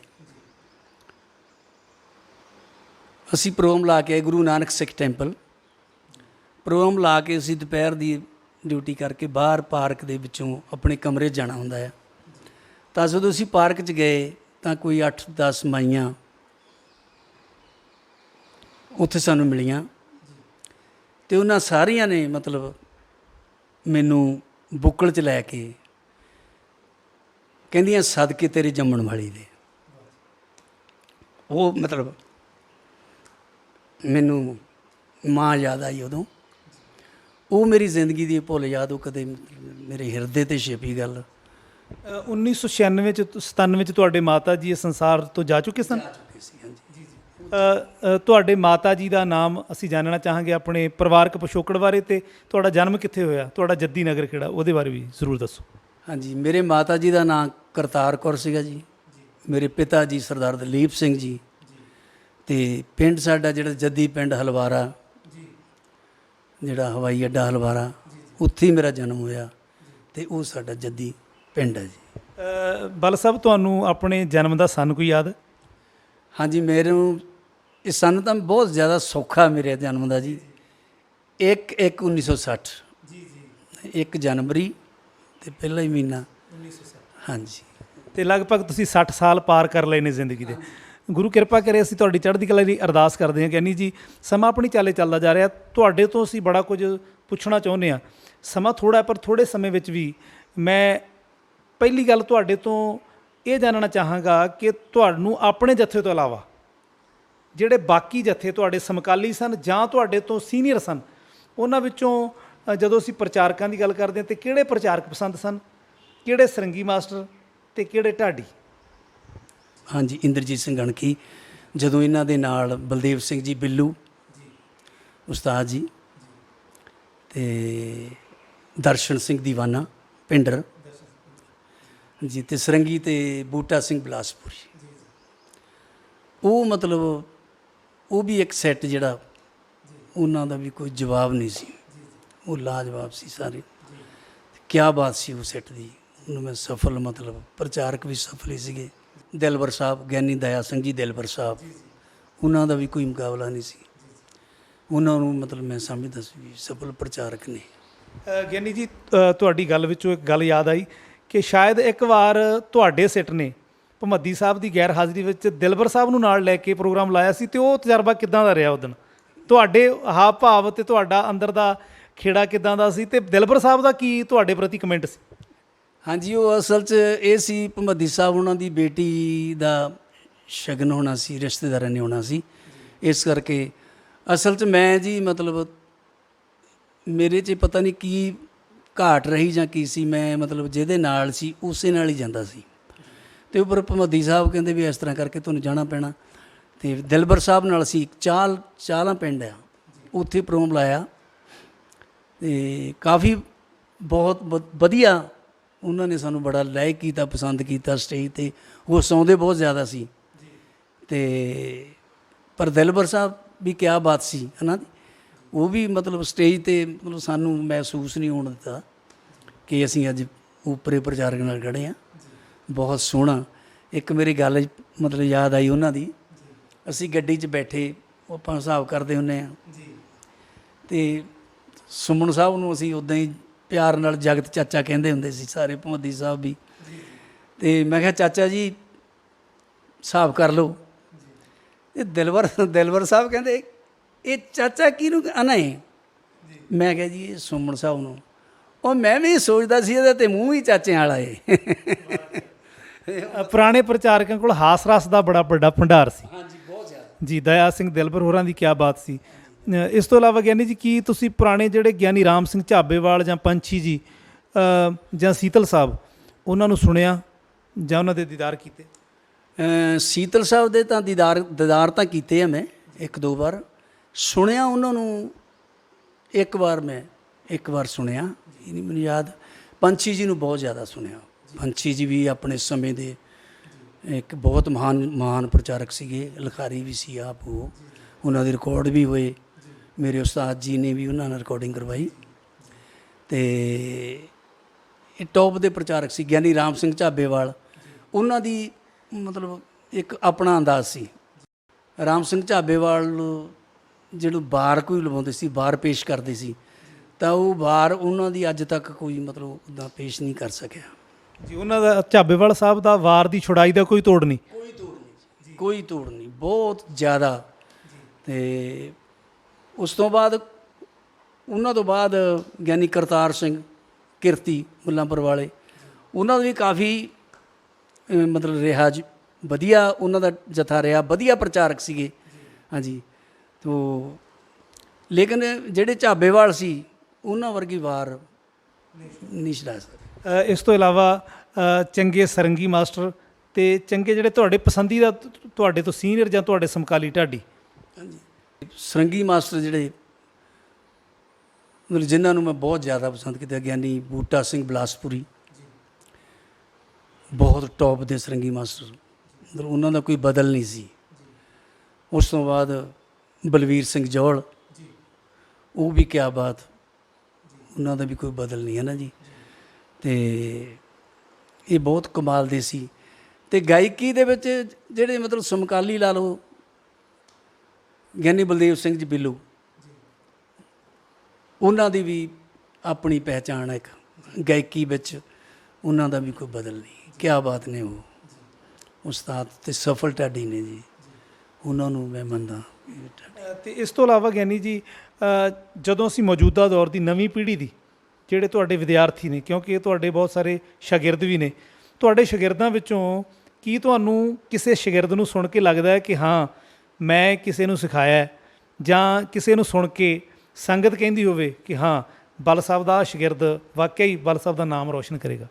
ਅਸੀਂ ਪ੍ਰੋਗਰਾਮ ਲਾ ਕੇ ਆਏ ਗੁਰੂ ਨਾਨਕ ਸਿੱਖ ਟੈਂਪਲ। ਪ੍ਰੋਗਰਾਮ ਲਾ ਕੇ ਅਸੀਂ ਦੁਪਹਿਰ ਦੀ ਡਿਊਟੀ ਕਰਕੇ ਬਾਹਰ ਪਾਰਕ ਦੇ ਵਿੱਚੋਂ ਆਪਣੇ ਕਮਰੇ ਜਾਣਾ ਹੁੰਦਾ ਹੈ। ਤਾਂ ਜਦੋਂ ਅਸੀਂ ਪਾਰਕ 'ਚ ਗਏ ਤਾਂ ਕੋਈ 8-10 ਮਾਈਆਂ ਉੱਥੇ ਸਾਨੂੰ ਮਿਲੀਆਂ ਤੇ ਉਹਨਾਂ ਸਾਰੀਆਂ ਨੇ ਮਤਲਬ ਮੈਨੂੰ ਬੁੱਕਲ 'ਚ ਲੈ ਕੇ ਕਹਿੰਦੀਆਂ ਸਦਕੇ ਤੇਰੇ ਜੰਮਣ ਵਾਲੀ ਦੇ। ਉਹ ਮਤਲਬ ਮੈਨੂੰ ਮਾਂ ਯਾਦ ਆਈ ਉਦੋਂ। ਉਹ ਮੇਰੀ ਜ਼ਿੰਦਗੀ ਦੀ ਭੁੱਲ ਯਾਦ, ਉਹ ਕਦੇ ਮੇਰੇ ਹਿਰਦੇ 'ਤੇ ਛਿਪੀ ਗੱਲ। 1996 ਚ 97 ਚ ਤੁਹਾਡੇ ਮਾਤਾ ਜੀ ਇਸ ਸੰਸਾਰ ਤੋਂ ਜਾ ਚੁੱਕੇ ਸਨ। ਤੁਹਾਡੇ ਮਾਤਾ ਜੀ ਦਾ ਨਾਮ ਅਸੀਂ ਜਾਣਨਾ ਚਾਹਾਂਗੇ, ਆਪਣੇ ਪਰਿਵਾਰਕ ਪਿਛੋਕੜ ਬਾਰੇ, ਤੇ ਤੁਹਾਡਾ ਜਨਮ ਕਿੱਥੇ ਹੋਇਆ, ਤੁਹਾਡਾ ਜੱਦੀ ਨਗਰ ਕਿਹੜਾ, ਉਹਦੇ ਬਾਰੇ ਵੀ ਜ਼ਰੂਰ ਦੱਸੋ। ਹਾਂਜੀ, ਮੇਰੇ ਮਾਤਾ ਜੀ ਦਾ ਨਾਮ ਕਰਤਾਰ ਕੌਰ ਸੀਗਾ ਜੀ। ਮੇਰੇ ਪਿਤਾ ਜੀ ਸਰਦਾਰ ਦਲੀਪ ਸਿੰਘ ਜੀ। ਅਤੇ ਪਿੰਡ ਸਾਡਾ ਜਿਹੜਾ ਜੱਦੀ ਪਿੰਡ ਹਲਵਾਰਾ, ਜਿਹੜਾ ਹਵਾਈ ਅੱਡਾ ਹਲਵਾਰਾ, ਉੱਥੇ ਹੀ ਮੇਰਾ ਜਨਮ ਹੋਇਆ ਅਤੇ ਉਹ ਸਾਡਾ ਜੱਦੀ ਪਿੰਡ ਹੈ ਜੀ। ਬਲ ਸਾਹਿਬ, ਤੁਹਾਨੂੰ ਆਪਣੇ ਜਨਮ ਦਾ ਸਨ ਕੋਈ ਯਾਦ? ਹਾਂਜੀ, ਮੈਨੂੰ ਇਹ ਸਨ ਤਾਂ ਬਹੁਤ ਜ਼ਿਆਦਾ ਸੌਖਾ ਮੇਰੇ ਜਨਮ ਦਾ ਜੀ। 1/1/1960 1 ਜਨਵਰੀ ਅਤੇ ਪਹਿਲਾ ਹੀ ਮਹੀਨਾ 1960। ਹਾਂਜੀ, ਅਤੇ ਲਗਭਗ ਤੁਸੀਂ 60 ਸਾਲ ਪਾਰ ਕਰ ਲਏ ਨੇ ਜ਼ਿੰਦਗੀ ਦੇ। ਗੁਰੂ ਕਿਰਪਾ ਕਰੇ, ਅਸੀਂ ਤੁਹਾਡੀ ਚੜ੍ਹਦੀ ਕਲਾ ਦੀ ਅਰਦਾਸ ਕਰਦੇ ਹਾਂ। ਗਿਆਨੀ ਜੀ, ਸਮਾਂ ਆਪਣੀ ਚਾਲੇ ਚੱਲਦਾ ਜਾ ਰਿਹਾ, ਤੁਹਾਡੇ ਤੋਂ ਅਸੀਂ ਬੜਾ ਕੁਝ ਪੁੱਛਣਾ ਚਾਹੁੰਦੇ ਹਾਂ। ਸਮਾਂ ਥੋੜ੍ਹਾ, ਪਰ ਥੋੜ੍ਹੇ ਸਮੇਂ ਵਿੱਚ ਵੀ ਮੈਂ ਪਹਿਲੀ ਗੱਲ ਤੁਹਾਡੇ ਤੋਂ ਇਹ ਜਾਣਨਾ ਚਾਹਾਂਗਾ ਕਿ ਤੁਹਾਨੂੰ ਆਪਣੇ ਜੱਥੇ ਤੋਂ ਇਲਾਵਾ ਜਿਹੜੇ ਬਾਕੀ ਜੱਥੇ ਤੁਹਾਡੇ ਸਮਕਾਲੀ ਸਨ ਜਾਂ ਤੁਹਾਡੇ ਤੋਂ ਸੀਨੀਅਰ ਸਨ, ਉਹਨਾਂ ਵਿੱਚੋਂ ਜਦੋਂ ਅਸੀਂ ਪ੍ਰਚਾਰਕਾਂ ਦੀ ਗੱਲ ਕਰਦੇ ਹਾਂ ਤਾਂ ਕਿਹੜੇ ਪ੍ਰਚਾਰਕ ਪਸੰਦ ਸਨ, ਕਿਹੜੇ ਸਰੰਗੀ ਮਾਸਟਰ ਅਤੇ ਕਿਹੜੇ ਢਾਡੀ? ਹਾਂਜੀ, ਇੰਦਰਜੀਤ ਸਿੰਘ ਗਣਕੀ, ਜਦੋਂ ਇਹਨਾਂ ਦੇ ਨਾਲ ਬਲਦੇਵ ਸਿੰਘ ਜੀ ਬਿੱਲੂ ਉਸਤਾਦ ਜੀ, ਅਤੇ ਦਰਸ਼ਨ ਸਿੰਘ ਦੀਵਾਨਾ ਪਿੰਡਰ ਜੀ, ਅਤੇ ਸਰੰਗੀ ਅਤੇ ਬੂਟਾ ਸਿੰਘ ਬਿਲਾਸਪੁਰੀ। ਉਹ ਮਤਲਬ ਉਹ ਵੀ ਇੱਕ ਸੈੱਟ ਜਿਹੜਾ ਉਹਨਾਂ ਦਾ ਵੀ ਕੋਈ ਜਵਾਬ ਨਹੀਂ ਸੀ, ਉਹ ਲਾਜਵਾਬ ਸੀ ਸਾਰੇ। ਕਿਆ ਬਾਤ ਸੀ ਉਹ ਸੈੱਟ ਦੀ, ਉਹਨੂੰ ਮੈਂ ਸਫਲ ਮਤਲਬ ਪ੍ਰਚਾਰਕ ਵੀ ਸਫਲ ਹੀ ਸੀਗੇ। ਦਿਲਬਰ ਸਾਹਿਬ, ਗਿਆਨੀ ਦਇਆ ਸਿੰਘ ਜੀ ਦਿਲਬਰ ਸਾਹਿਬ, ਉਹਨਾਂ ਦਾ ਵੀ ਕੋਈ ਮੁਕਾਬਲਾ ਨਹੀਂ ਸੀ। ਉਹਨਾਂ ਨੂੰ ਮਤਲਬ ਮੈਂ ਸਮਝਦਾ ਸੀ ਵੀ ਸਫਲ ਪ੍ਰਚਾਰਕ ਨੇ। ਗਿਆਨੀ ਜੀ, ਤੁਹਾਡੀ ਗੱਲ ਵਿੱਚੋਂ ਇੱਕ ਗੱਲ ਯਾਦ ਆਈ ਕਿ ਸ਼ਾਇਦ ਇੱਕ ਵਾਰ ਤੁਹਾਡੇ ਸਿੱਟ ਨੇ ਭਮੱਦੀ ਸਾਹਿਬ ਦੀ ਗੈਰ ਹਾਜ਼ਰੀ ਵਿੱਚ ਦਿਲਬਰ ਸਾਹਿਬ ਨੂੰ ਨਾਲ ਲੈ ਕੇ ਪ੍ਰੋਗਰਾਮ ਲਾਇਆ ਸੀ, ਅਤੇ ਉਹ ਤਜਰਬਾ ਕਿੱਦਾਂ ਦਾ ਰਿਹਾ? ਉਦਣ ਤੁਹਾਡੇ ਹਾਵ ਭਾਵ ਅਤੇ ਤੁਹਾਡਾ ਅੰਦਰ ਦਾ ਖੇੜਾ ਕਿੱਦਾਂ ਦਾ ਸੀ, ਅਤੇ ਦਿਲਬਰ ਸਾਹਿਬ ਦਾ ਕੀ ਤੁਹਾਡੇ ਪ੍ਰਤੀ ਕਮੈਂਟ ਸੀ? ਹਾਂਜੀ, ਉਹ ਅਸਲ 'ਚ ਇਹ ਸੀ, ਭਮੱਦੀ ਸਾਹਿਬ ਉਹਨਾਂ ਦੀ ਬੇਟੀ ਦਾ ਸ਼ਗਨ ਹੋਣਾ ਸੀ, ਰਿਸ਼ਤੇਦਾਰਾਂ ਨੇ ਹੋਣਾ ਸੀ, ਇਸ ਕਰਕੇ ਅਸਲ 'ਚ ਮੈਂ ਜੀ ਮਤਲਬ ਮੇਰੇ 'ਚ ਪਤਾ ਨਹੀਂ ਕੀ ਘਾਟ ਰਹੀ ਜਾਂ ਕੀ ਸੀ, ਮੈਂ ਮਤਲਬ ਜਿਹਦੇ ਨਾਲ ਸੀ ਉਸੇ ਨਾਲ ਹੀ ਜਾਂਦਾ ਸੀ। ਅਤੇ ਉੱਪਰ ਭਮੱਦੀ ਸਾਹਿਬ ਕਹਿੰਦੇ ਵੀ ਇਸ ਤਰ੍ਹਾਂ ਕਰਕੇ ਤੁਹਾਨੂੰ ਜਾਣਾ ਪੈਣਾ, ਅਤੇ ਦਿਲਬਰ ਸਾਹਿਬ ਨਾਲ ਅਸੀਂ ਚਾਲਾਂ ਪਿੰਡ ਆ, ਉੱਥੇ ਪ੍ਰੋਗਰਾਮ ਲਾਇਆ, ਅਤੇ ਕਾਫੀ ਬਹੁਤ ਵਧੀਆ ਉਹਨਾਂ ਨੇ ਸਾਨੂੰ ਬੜਾ ਲਾਇਕ ਕੀਤਾ, ਪਸੰਦ ਕੀਤਾ ਸਟੇਜ 'ਤੇ। ਉਹ ਸੌਂਦੇ ਬਹੁਤ ਜ਼ਿਆਦਾ ਸੀ, ਅਤੇ ਪਰ ਦਿਲਬਰ ਸਾਹਿਬ ਵੀ ਕਿਆ ਬਾਤ ਸੀ ਹੈ ਨਾ, ਉਹ ਵੀ ਮਤਲਬ ਸਟੇਜ 'ਤੇ ਮਤਲਬ ਸਾਨੂੰ ਮਹਿਸੂਸ ਨਹੀਂ ਹੋਣ ਦਿੱਤਾ ਕਿ ਅਸੀਂ ਅੱਜ ਉੱਪਰੇ ਪ੍ਰਚਾਰਕ ਨਾਲ ਖੜ੍ਹੇ ਹਾਂ। ਬਹੁਤ ਸੋਹਣਾ। ਇੱਕ ਮੇਰੀ ਗੱਲ ਮਤਲਬ ਯਾਦ ਆਈ ਉਹਨਾਂ ਦੀ, ਅਸੀਂ ਗੱਡੀ 'ਚ ਬੈਠੇ, ਉਹ ਆਪਾਂ ਹਿਸਾਬ ਕਰਦੇ ਹੁੰਦੇ ਹਾਂ, ਅਤੇ ਸੁਮਨ ਸਾਹਿਬ ਨੂੰ ਅਸੀਂ ਉੱਦਾਂ ਹੀ ਪਿਆਰ ਨਾਲ ਜਗਤ ਚਾਚਾ ਕਹਿੰਦੇ ਹੁੰਦੇ ਸੀ ਸਾਰੇ, ਭਮੱਦੀ ਸਾਹਿਬ ਵੀ। ਅਤੇ ਮੈਂ ਕਿਹਾ ਚਾਚਾ ਜੀ ਹਿਸਾਬ ਕਰ ਲਓ। ਇਹ ਦਿਲਬਰ ਸਾਹਿਬ ਕਹਿੰਦੇ ਇਹ ਚਾਚਾ ਕਿਹਨੂੰ ਆਨਾ ਹੈ? ਮੈਂ ਕਿਹਾ ਜੀ ਇਹ ਸੁਮਨ ਸਾਹਿਬ ਨੂੰ। ਉਹ ਮੈਂ ਵੀ ਸੋਚਦਾ ਸੀ ਇਹਦਾ ਤੇ ਮੂੰਹ ਹੀ ਚਾਚਿਆਂ ਵਾਲਾ ਏ। ਪੁਰਾਣੇ ਪ੍ਰਚਾਰਕਾਂ ਕੋਲ ਹਾਸ ਰਸ ਦਾ ਬੜਾ ਵੱਡਾ ਭੰਡਾਰ ਸੀ। ਹਾਂਜੀ, ਬਹੁਤ ਜ਼ਿਆਦਾ ਜੀ। ਦਇਆ ਸਿੰਘ ਦਿਲਬਰ ਹੋਰਾਂ ਦੀ ਕਿਆ ਬਾਤ ਸੀ। ਇਸ ਤੋਂ ਇਲਾਵਾ ਗਿਆਨੀ ਜੀ, ਕੀ ਤੁਸੀਂ ਪੁਰਾਣੇ ਜਿਹੜੇ ਗਿਆਨੀ ਰਾਮ ਸਿੰਘ ਝਾਬੇਵਾਲ ਜਾਂ ਪੰਛੀ ਜੀ ਜਾਂ ਸੀਤਲ ਸਾਹਿਬ, ਉਹਨਾਂ ਨੂੰ ਸੁਣਿਆ ਜਾਂ ਉਹਨਾਂ ਦੇ ਦੀਦਾਰ ਕੀਤੇ? ਸੀਤਲ ਸਾਹਿਬ ਦੇ ਤਾਂ ਦੀਦਾਰ ਤਾਂ ਕੀਤੇ ਆ ਮੈਂ 1-2 ਵਾਰ। ਸੁਣਿਆ ਉਹਨਾਂ ਨੂੰ ਇੱਕ ਵਾਰ ਸੁਣਿਆ, ਇਹ ਨਹੀਂ ਮੈਨੂੰ ਯਾਦ। ਪੰਛੀ ਜੀ ਨੂੰ ਬਹੁਤ ਜ਼ਿਆਦਾ ਸੁਣਿਆ। ਪੰਛੀ ਜੀ ਵੀ ਆਪਣੇ ਸਮੇਂ ਦੇ ਇੱਕ ਬਹੁਤ ਮਹਾਨ ਪ੍ਰਚਾਰਕ ਸੀਗੇ, ਲਿਖਾਰੀ ਵੀ ਸੀ ਆਪ। ਉਹਨਾਂ ਦੇ ਰਿਕਾਰਡ ਵੀ ਹੋਏ, ਮੇਰੇ ਉਸਤਾਦ ਜੀ ਨੇ ਵੀ ਉਹਨਾਂ ਨਾਲ ਰਿਕਾਰਡਿੰਗ ਕਰਵਾਈ। ਅਤੇ ਇਹ ਟੌਪ ਦੇ ਪ੍ਰਚਾਰਕ ਸੀ। ਗਿਆਨੀ ਰਾਮ ਸਿੰਘ ਝਾਬੇਵਾਲ, ਉਹਨਾਂ ਦੀ ਮਤਲਬ ਇੱਕ ਆਪਣਾ ਅੰਦਾਜ਼ ਸੀ। ਰਾਮ ਸਿੰਘ ਝਾਬੇਵਾਲ ਜਦੋਂ ਵਾਰ ਕੋਈ ਲਵਾਉਂਦੇ ਸੀ, ਵਾਰ ਪੇਸ਼ ਕਰਦੇ ਸੀ, ਤਾਂ ਉਹ ਵਾਰ ਉਹਨਾਂ ਦੀ ਅੱਜ ਤੱਕ ਕੋਈ ਮਤਲਬ ਉੱਦਾਂ ਪੇਸ਼ ਨਹੀਂ ਕਰ ਸਕਿਆ ਜੀ। ਉਹਨਾਂ ਦਾ ਝਾਬੇਵਾਲ ਸਾਹਿਬ ਦਾ ਵਾਰ ਦੀ ਛੁਡਾਈ ਦਾ ਕੋਈ ਤੋੜ ਨਹੀਂ, ਕੋਈ ਤੋੜ ਨਹੀਂ, ਬਹੁਤ ਜ਼ਿਆਦਾ। ਅਤੇ ਉਸ ਤੋਂ ਬਾਅਦ ਉਹਨਾਂ ਤੋਂ ਬਾਅਦ ਗਿਆਨੀ ਕਰਤਾਰ ਸਿੰਘ ਕਿਰਤੀ ਮੁੱਲਾਂਪੁਰ ਵਾਲੇ, ਉਹਨਾਂ ਦਾ ਵੀ ਕਾਫੀ ਮਤਲਬ ਰਿਹਾ ਜੀ, ਵਧੀਆ ਉਹਨਾਂ ਦਾ ਜਥਾ ਰਿਹਾ, ਵਧੀਆ ਪ੍ਰਚਾਰਕ ਸੀਗੇ। ਹਾਂਜੀ, ਤੋ ਲੇਕਿਨ ਜਿਹੜੇ ਝਾਬੇਵਾਲ ਸੀ ਉਹਨਾਂ ਵਰਗੀ ਵਾਰ ਨਹੀਂ ਛਡਾ ਸਕਦੇ। ਇਸ ਤੋਂ ਇਲਾਵਾ ਚੰਗੇ ਸਰੰਗੀ ਮਾਸਟਰ ਤੇ ਚੰਗੇ ਜਿਹੜੇ ਤੁਹਾਡੇ ਪਸੰਦੀਦਾ ਤੁਹਾਡੇ ਤੋਂ ਸੀਨੀਅਰ ਜਾਂ ਤੁਹਾਡੇ ਸਮਕਾਲੀ ਢਾਡੀ? ਹਾਂਜੀ, ਸਰੰਗੀ ਮਾਸਟਰ ਜਿਹੜੇ ਮਤਲਬ ਜਿਨ੍ਹਾਂ ਨੂੰ ਮੈਂ ਬਹੁਤ ਜ਼ਿਆਦਾ ਪਸੰਦ ਕੀਤਾ, ਗਿਆਨੀ ਬੂਟਾ ਸਿੰਘ ਬਿਲਾਸਪੁਰੀ, ਬਹੁਤ ਟੌਪ ਦੇ ਸਰੰਗੀ ਮਾਸਟਰ, ਮਤਲਬ ਉਹਨਾਂ ਦਾ ਕੋਈ ਬਦਲ ਨਹੀਂ ਸੀ। ਉਸ ਤੋਂ ਬਾਅਦ ਬਲਵੀਰ ਸਿੰਘ ਜੌਹਲ, ਉਹ ਵੀ ਕਿਆ ਬਾਤ, ਉਹਨਾਂ ਦਾ ਵੀ ਕੋਈ ਬਦਲ ਨਹੀਂ ਹੈ ਨਾ ਜੀ। ਅਤੇ ਇਹ ਬਹੁਤ ਕਮਾਲ ਦੇ ਸੀ। ਅਤੇ ਗਾਇਕੀ ਦੇ ਵਿੱਚ ਜਿਹੜੇ ਮਤਲਬ ਸਮਕਾਲੀ ਲਾ ਲਓ, ਗਿਆਨੀ ਬਲਦੇਵ ਸਿੰਘ ਜੀ ਬਿੱਲੂ, ਉਹਨਾਂ ਦੀ ਵੀ ਆਪਣੀ ਪਹਿਚਾਣ ਹੈ ਇੱਕ ਗਾਇਕੀ ਵਿੱਚ, ਉਹਨਾਂ ਦਾ ਵੀ ਕੋਈ ਬਦਲ ਨਹੀਂ, ਕਿਆ ਬਾਤ ਨੇ ਉਹ ਉਸਤਾਦ ਅਤੇ ਸਫਲ ਢਾਡੀ ਨੇ ਜੀ, ਉਹਨਾਂ ਨੂੰ ਮੈਂ ਮੰਨਦਾ। ਅਤੇ ਇਸ ਤੋਂ ਇਲਾਵਾ ਗਿਆਨੀ ਜੀ, ਜਦੋਂ ਅਸੀਂ ਮੌਜੂਦਾ ਦੌਰ ਦੀ ਨਵੀਂ ਪੀੜ੍ਹੀ ਦੀ ਜਿਹੜੇ ਤੁਹਾਡੇ ਵਿਦਿਆਰਥੀ ਨੇ, ਕਿਉਂਕਿ ਤੁਹਾਡੇ ਬਹੁਤ ਸਾਰੇ ਸ਼ਾਗਿਰਦ ਵੀ ਨੇ, ਤੁਹਾਡੇ ਸ਼ਾਗਿਰਦਾਂ ਵਿੱਚੋਂ ਕੀ ਤੁਹਾਨੂੰ ਕਿਸੇ ਸ਼ਾਗਿਰਦ ਨੂੰ ਸੁਣ ਕੇ ਲੱਗਦਾ ਹੈ ਕਿ ਹਾਂ ਮੈਂ ਕਿਸੇ ਨੂੰ ਸਿਖਾਇਆ, ਜਾਂ ਕਿਸੇ ਨੂੰ ਸੁਣ ਕੇ ਸੰਗਤ ਕਹਿੰਦੀ ਹੋਵੇ ਕਿ ਹਾਂ ਬਲ ਸਾਹਿਬ ਦਾ ਸ਼ਾਗਿਰਦ ਵਾਕਿਆ ਹੀ ਬਲ ਸਾਹਿਬ ਦਾ ਨਾਮ ਰੋਸ਼ਨ ਕਰੇਗਾ?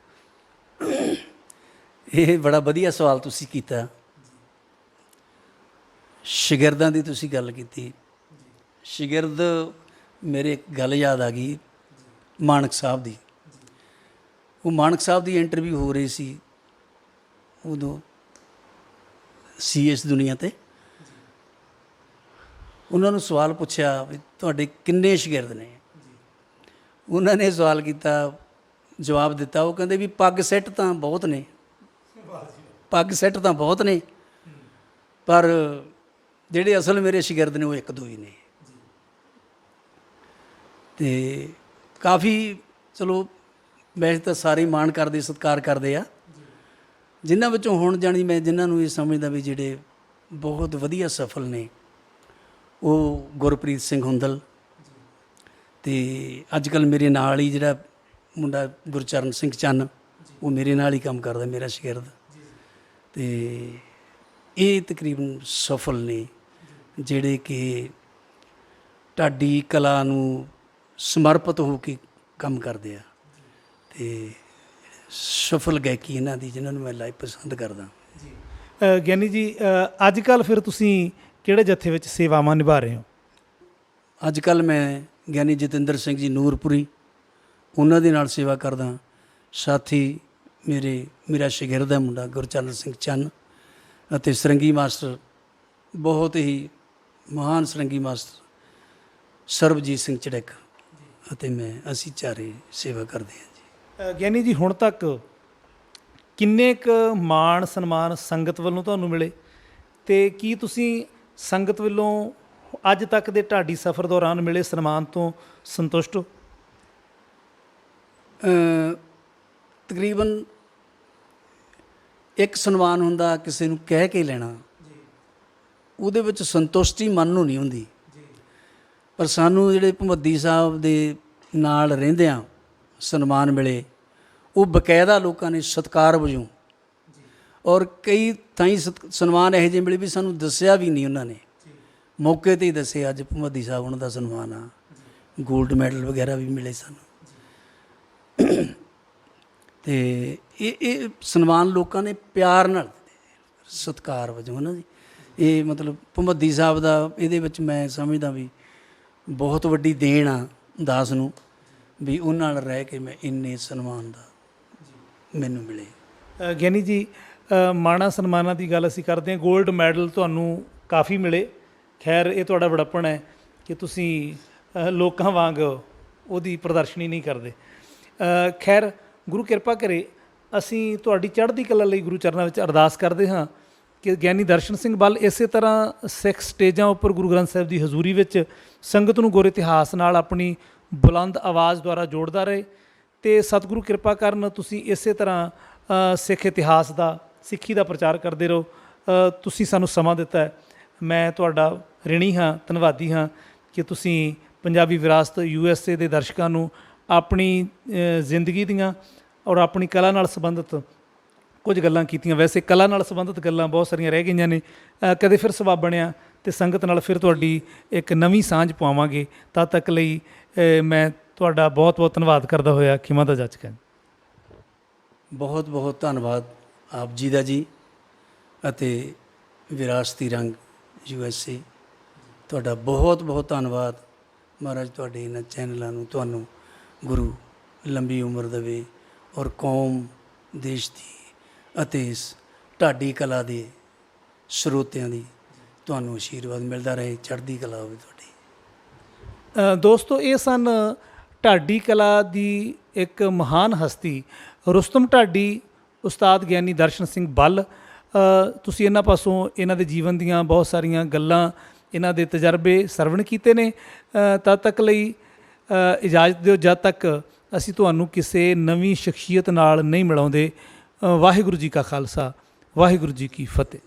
ਇਹ ਬੜਾ ਵਧੀਆ ਸਵਾਲ ਤੁਸੀਂ ਕੀਤਾ। ਸ਼ਾਗਿਰਦਾਂ ਦੀ ਤੁਸੀਂ ਗੱਲ ਕੀਤੀ, ਸ਼ਾਗਿਰਦ ਮੇਰੇ ਇੱਕ ਗੱਲ ਯਾਦ ਆ ਗਈ ਮਾਣਕ ਸਾਹਿਬ ਦੀ। ਉਹ ਮਾਣਕ ਸਾਹਿਬ ਦੀ ਇੰਟਰਵਿਊ ਹੋ ਰਹੀ ਸੀ ਉਦੋਂ CS ਦੁਨੀਆ 'ਤੇ। ਉਹਨਾਂ ਨੂੰ ਸਵਾਲ ਪੁੱਛਿਆ ਵੀ ਤੁਹਾਡੇ ਕਿੰਨੇ ਸ਼ਾਗਿਰਦ ਨੇ? ਉਹਨਾਂ ਨੇ ਸਵਾਲ ਕੀਤਾ, ਜਵਾਬ ਦਿੱਤਾ, ਉਹ ਕਹਿੰਦੇ ਵੀ ਪੱਗ ਸੈੱਟ ਤਾਂ ਬਹੁਤ ਨੇ, ਪੱਗ ਸੈੱਟ ਤਾਂ ਬਹੁਤ ਨੇ, ਪਰ ਜਿਹੜੇ ਅਸਲ ਮੇਰੇ ਸ਼ਾਗਿਰਦ ਨੇ ਉਹ ਇੱਕ ਦੋ ਹੀ ਨੇ। ਅਤੇ ਕਾਫੀ ਚਲੋ ਵੈਸੇ ਤਾਂ ਸਾਰੇ ਮਾਣ ਕਰਦੇ, ਸਤਿਕਾਰ ਕਰਦੇ ਆ, ਜਿਨ੍ਹਾਂ ਵਿੱਚੋਂ ਹੁਣ ਜਾਣੀ ਮੈਂ ਜਿਨ੍ਹਾਂ ਨੂੰ ਇਹ ਸਮਝਦਾ ਵੀ ਜਿਹੜੇ ਬਹੁਤ ਵਧੀਆ ਸਫਲ ਨੇ, ਉਹ ਗੁਰਪ੍ਰੀਤ ਸਿੰਘ ਹੁੰਦਲ, ਅਤੇ ਅੱਜ ਕੱਲ੍ਹ ਮੇਰੇ ਨਾਲ ਹੀ ਜਿਹੜਾ ਮੁੰਡਾ ਗੁਰਚਰਨ ਸਿੰਘ ਚੰਨ, ਉਹ ਮੇਰੇ ਨਾਲ ਹੀ ਕੰਮ ਕਰਦਾ, ਮੇਰਾ ਸ਼ਾਗਿਰਦ। ਅਤੇ ਇਹ ਤਕਰੀਬਨ ਸਫਲ ਨੇ ਜਿਹੜੇ ਕਿ ਢਾਡੀ ਕਲਾ ਨੂੰ ਸਮਰਪਿਤ ਹੋ ਕੇ ਕੰਮ ਕਰਦੇ ਆ, ਅਤੇ ਸਫਲ ਗਾਇਕੀ ਇਹਨਾਂ ਦੀ, ਜਿਨ੍ਹਾਂ ਨੂੰ ਮੈਂ ਲਾਈਵ ਪਸੰਦ ਕਰਦਾ। ਗਿਆਨੀ ਜੀ, ਅੱਜ ਕੱਲ੍ਹ ਫਿਰ ਤੁਸੀਂ ਕਿਹੜੇ ਜੱਥੇ ਵਿੱਚ ਸੇਵਾਵਾਂ ਨਿਭਾ ਰਹੇ ਹੋ? ਅੱਜ ਕੱਲ੍ਹ ਮੈਂ ਗਿਆਨੀ ਜਤਿੰਦਰ ਸਿੰਘ ਜੀ ਨੂਰਪੁਰੀ, ਉਹਨਾਂ ਦੇ ਨਾਲ ਸੇਵਾ ਕਰਦਾ। ਸਾਥੀ ਮੇਰਾ ਸ਼ਾਗਿਰਦ ਹੈ ਮੁੰਡਾ ਗੁਰਚਰਨ ਸਿੰਘ ਚੰਨ, ਅਤੇ ਸਰੰਗੀ ਮਾਸਟਰ ਬਹੁਤ ਹੀ ਮਹਾਨ ਸਰੰਗੀ ਮਾਸਟਰ ਸਰਬਜੀਤ ਸਿੰਘ ਚੜੈਕ, ਅਤੇ ਅਸੀਂ ਚਾਰੇ ਸੇਵਾ ਕਰਦੇ ਹਾਂ ਜੀ। ਗਿਆਨੀ ਜੀ, ਹੁਣ ਤੱਕ ਕਿੰਨੇ ਕੁ ਮਾਣ ਸਨਮਾਨ ਸੰਗਤ ਵੱਲੋਂ ਤੁਹਾਨੂੰ ਮਿਲੇ, ਅਤੇ ਕੀ ਤੁਸੀਂ ਸੰਗਤ ਵੱਲੋਂ ਅੱਜ ਤੱਕ ਦੇ ਢਾਡੀ ਸਫ਼ਰ ਦੌਰਾਨ ਮਿਲੇ ਸਨਮਾਨ ਤੋਂ ਸੰਤੁਸ਼ਟ ਹੋ? ਤਕਰੀਬਨ ਇੱਕ ਸਨਮਾਨ ਹੁੰਦਾ ਕਿਸੇ ਨੂੰ ਕਹਿ ਕੇ ਲੈਣਾ, ਉਹਦੇ ਵਿੱਚ ਸੰਤੁਸ਼ਟੀ ਮਨ ਨੂੰ ਨਹੀਂ ਹੁੰਦੀ, ਪਰ ਸਾਨੂੰ ਜਿਹੜੇ ਭਮੱਦੀ ਸਾਹਿਬ ਦੇ ਨਾਲ ਰਹਿੰਦਿਆਂ ਸਨਮਾਨ ਮਿਲੇ, ਉਹ ਬਕਾਇਦਾ ਲੋਕਾਂ ਨੇ ਸਤਿਕਾਰ ਵਜੋਂ, ਔਰ ਕਈ ਥਾਈਂ ਸਨਮਾਨ ਇਹੋ ਜਿਹੇ ਮਿਲੇ ਵੀ ਸਾਨੂੰ ਦੱਸਿਆ ਵੀ ਨਹੀਂ ਉਹਨਾਂ ਨੇ, ਮੌਕੇ 'ਤੇ ਹੀ ਦੱਸੇ ਅੱਜ ਭਮੱਦੀ ਸਾਹਿਬ ਉਹਨਾਂ ਦਾ ਸਨਮਾਨ ਆ, ਗੋਲਡ ਮੈਡਲ ਵਗੈਰਾ ਵੀ ਮਿਲੇ ਸਾਨੂੰ। ਅਤੇ ਇਹ ਸਨਮਾਨ ਲੋਕਾਂ ਨੇ ਪਿਆਰ ਨਾਲ ਦਿੱਤੇ, ਸਤਿਕਾਰ ਵਜੋਂ ਹੈ ਨਾ ਜੀ। ਇਹ ਮਤਲਬ ਭਮੱਦੀ ਸਾਹਿਬ ਦਾ ਇਹਦੇ ਵਿੱਚ ਮੈਂ ਸਮਝਦਾ ਵੀ ਬਹੁਤ ਵੱਡੀ ਦੇਣ ਆ ਦਾਸ ਨੂੰ, ਵੀ ਉਹਨਾਂ ਨਾਲ ਰਹਿ ਕੇ ਮੈਂ ਇੰਨੇ ਸਨਮਾਨ ਦਾ ਮੈਨੂੰ ਮਿਲੇ। ਗਿਆਨੀ ਜੀ, ਮਾਣਾ ਸਨਮਾਨਾਂ ਦੀ ਗੱਲ ਅਸੀਂ ਕਰਦੇ ਹਾਂ, ਗੋਲਡ ਮੈਡਲ ਤੁਹਾਨੂੰ ਕਾਫੀ ਮਿਲੇ। ਖੈਰ, ਇਹ ਤੁਹਾਡਾ ਬੜੱਪਣ ਹੈ ਕਿ ਤੁਸੀਂ ਲੋਕਾਂ ਵਾਂਗ ਉਹਦੀ ਪ੍ਰਦਰਸ਼ਨੀ ਨਹੀਂ ਕਰਦੇ। ਖੈਰ, ਗੁਰੂ ਕਿਰਪਾ ਕਰੇ, ਅਸੀਂ ਤੁਹਾਡੀ ਚੜ੍ਹਦੀ ਕਲਾ ਲਈ ਗੁਰੂ ਚਰਨਾਂ ਵਿੱਚ ਅਰਦਾਸ ਕਰਦੇ ਹਾਂ ਕਿ ਗਿਆਨੀ ਦਰਸ਼ਨ ਸਿੰਘ ਬਲ ਇਸੇ ਤਰ੍ਹਾਂ ਸਿੱਖ ਸਟੇਜਾਂ ਉੱਪਰ ਗੁਰੂ ਗ੍ਰੰਥ ਸਾਹਿਬ ਦੀ ਹਜ਼ੂਰੀ ਵਿੱਚ ਸੰਗਤ ਨੂੰ ਗੁਰ ਇਤਿਹਾਸ ਨਾਲ ਆਪਣੀ ਬੁਲੰਦ ਆਵਾਜ਼ ਦੁਆਰਾ ਜੋੜਦਾ ਰਹੇ, ਅਤੇ ਸਤਿਗੁਰੂ ਕਿਰਪਾ ਕਰਨ ਤੁਸੀਂ ਇਸੇ ਤਰ੍ਹਾਂ ਸਿੱਖ ਇਤਿਹਾਸ ਦਾ, ਸਿੱਖੀ ਦਾ ਪ੍ਰਚਾਰ ਕਰਦੇ ਰਹੋ। ਤੁਸੀਂ ਸਾਨੂੰ ਸਮਾਂ ਦਿੱਤਾ ਹੈ, ਮੈਂ ਤੁਹਾਡਾ ਰਿਣੀ ਹਾਂ, ਧੰਨਵਾਦੀ ਹਾਂ ਕਿ ਤੁਸੀਂ ਪੰਜਾਬੀ ਵਿਰਾਸਤ USA ਦੇ ਦਰਸ਼ਕਾਂ ਨੂੰ ਆਪਣੀ ਜ਼ਿੰਦਗੀ ਦੀਆਂ ਔਰ ਆਪਣੀ ਕਲਾ ਨਾਲ ਸੰਬੰਧਿਤ ਕੁਝ ਗੱਲਾਂ ਕੀਤੀਆਂ। ਵੈਸੇ ਕਲਾ ਨਾਲ ਸੰਬੰਧਿਤ ਗੱਲਾਂ ਬਹੁਤ ਸਾਰੀਆਂ ਰਹਿ ਗਈਆਂ ਨੇ। ਕਦੇ ਫਿਰ ਸਬੱਬ ਬਣਿਆ ਤੇ ਸੰਗਤ ਨਾਲ ਫਿਰ ਤੁਹਾਡੀ ਇੱਕ ਨਵੀਂ ਸਾਂਝ ਪਵਾਵਾਂਗੇ। ਤਦ ਤੱਕ ਲਈ ਮੈਂ ਤੁਹਾਡਾ ਬਹੁਤ ਬਹੁਤ ਧੰਨਵਾਦ ਕਰਦਾ ਹੋਇਆ ਖਿਮਾ ਦਾ ਜਾਚਕ। ਬਹੁਤ ਬਹੁਤ ਧੰਨਵਾਦ ਆਪ ਜੀ ਦਾ ਜੀ, ਅਤੇ ਵਿਰਾਸਤੀ ਰੰਗ USA ਤੁਹਾਡਾ ਬਹੁਤ ਬਹੁਤ ਧੰਨਵਾਦ। ਮਹਾਰਾਜ ਤੁਹਾਡੇ ਇਹਨਾਂ ਚੈਨਲਾਂ ਨੂੰ, ਤੁਹਾਨੂੰ ਗੁਰੂ ਲੰਬੀ ਉਮਰ ਦੇਵੇ, ਔਰ ਕੌਮ, ਦੇਸ਼ ਦੀ ਅਤੇ ਇਸ ਢਾਡੀ ਕਲਾ ਦੇ ਸਰੋਤਿਆਂ ਦੀ ਤੁਹਾਨੂੰ ਆਸ਼ੀਰਵਾਦ ਮਿਲਦਾ ਰਹੇ, ਚੜ੍ਹਦੀ ਕਲਾ ਹੋਵੇ ਤੁਹਾਡੀ। ਦੋਸਤੋ, ਇਹ ਸਨ ਢਾਡੀ ਕਲਾ ਦੀ ਇੱਕ ਮਹਾਨ ਹਸਤੀ ਰੁਸਤਮ ਢਾਡੀ, ਉਸਤਾਦ ਗਿਆਨੀ ਦਰਸ਼ਨ ਸਿੰਘ ਬੱਲ। ਤੁਸੀਂ ਇਹਨਾਂ ਪਾਸੋਂ ਇਹਨਾਂ ਦੇ ਜੀਵਨ ਦੀਆਂ ਬਹੁਤ ਸਾਰੀਆਂ ਗੱਲਾਂ, ਇਹਨਾਂ ਦੇ ਤਜਰਬੇ ਸਰਵਣ ਕੀਤੇ ਨੇ। ਤਦ ਤੱਕ ਲਈ ਇਜਾਜ਼ਤ ਦਿਓ, ਜਦ ਤੱਕ ਅਸੀਂ ਤੁਹਾਨੂੰ ਕਿਸੇ ਨਵੀਂ ਸ਼ਖਸੀਅਤ ਨਾਲ ਨਹੀਂ ਮਿਲਾਉਂਦੇ। ਵਾਹਿਗੁਰੂ ਜੀ ਕਾ ਖਾਲਸਾ, ਵਾਹਿਗੁਰੂ ਜੀ ਕੀ ਫਤਿਹ।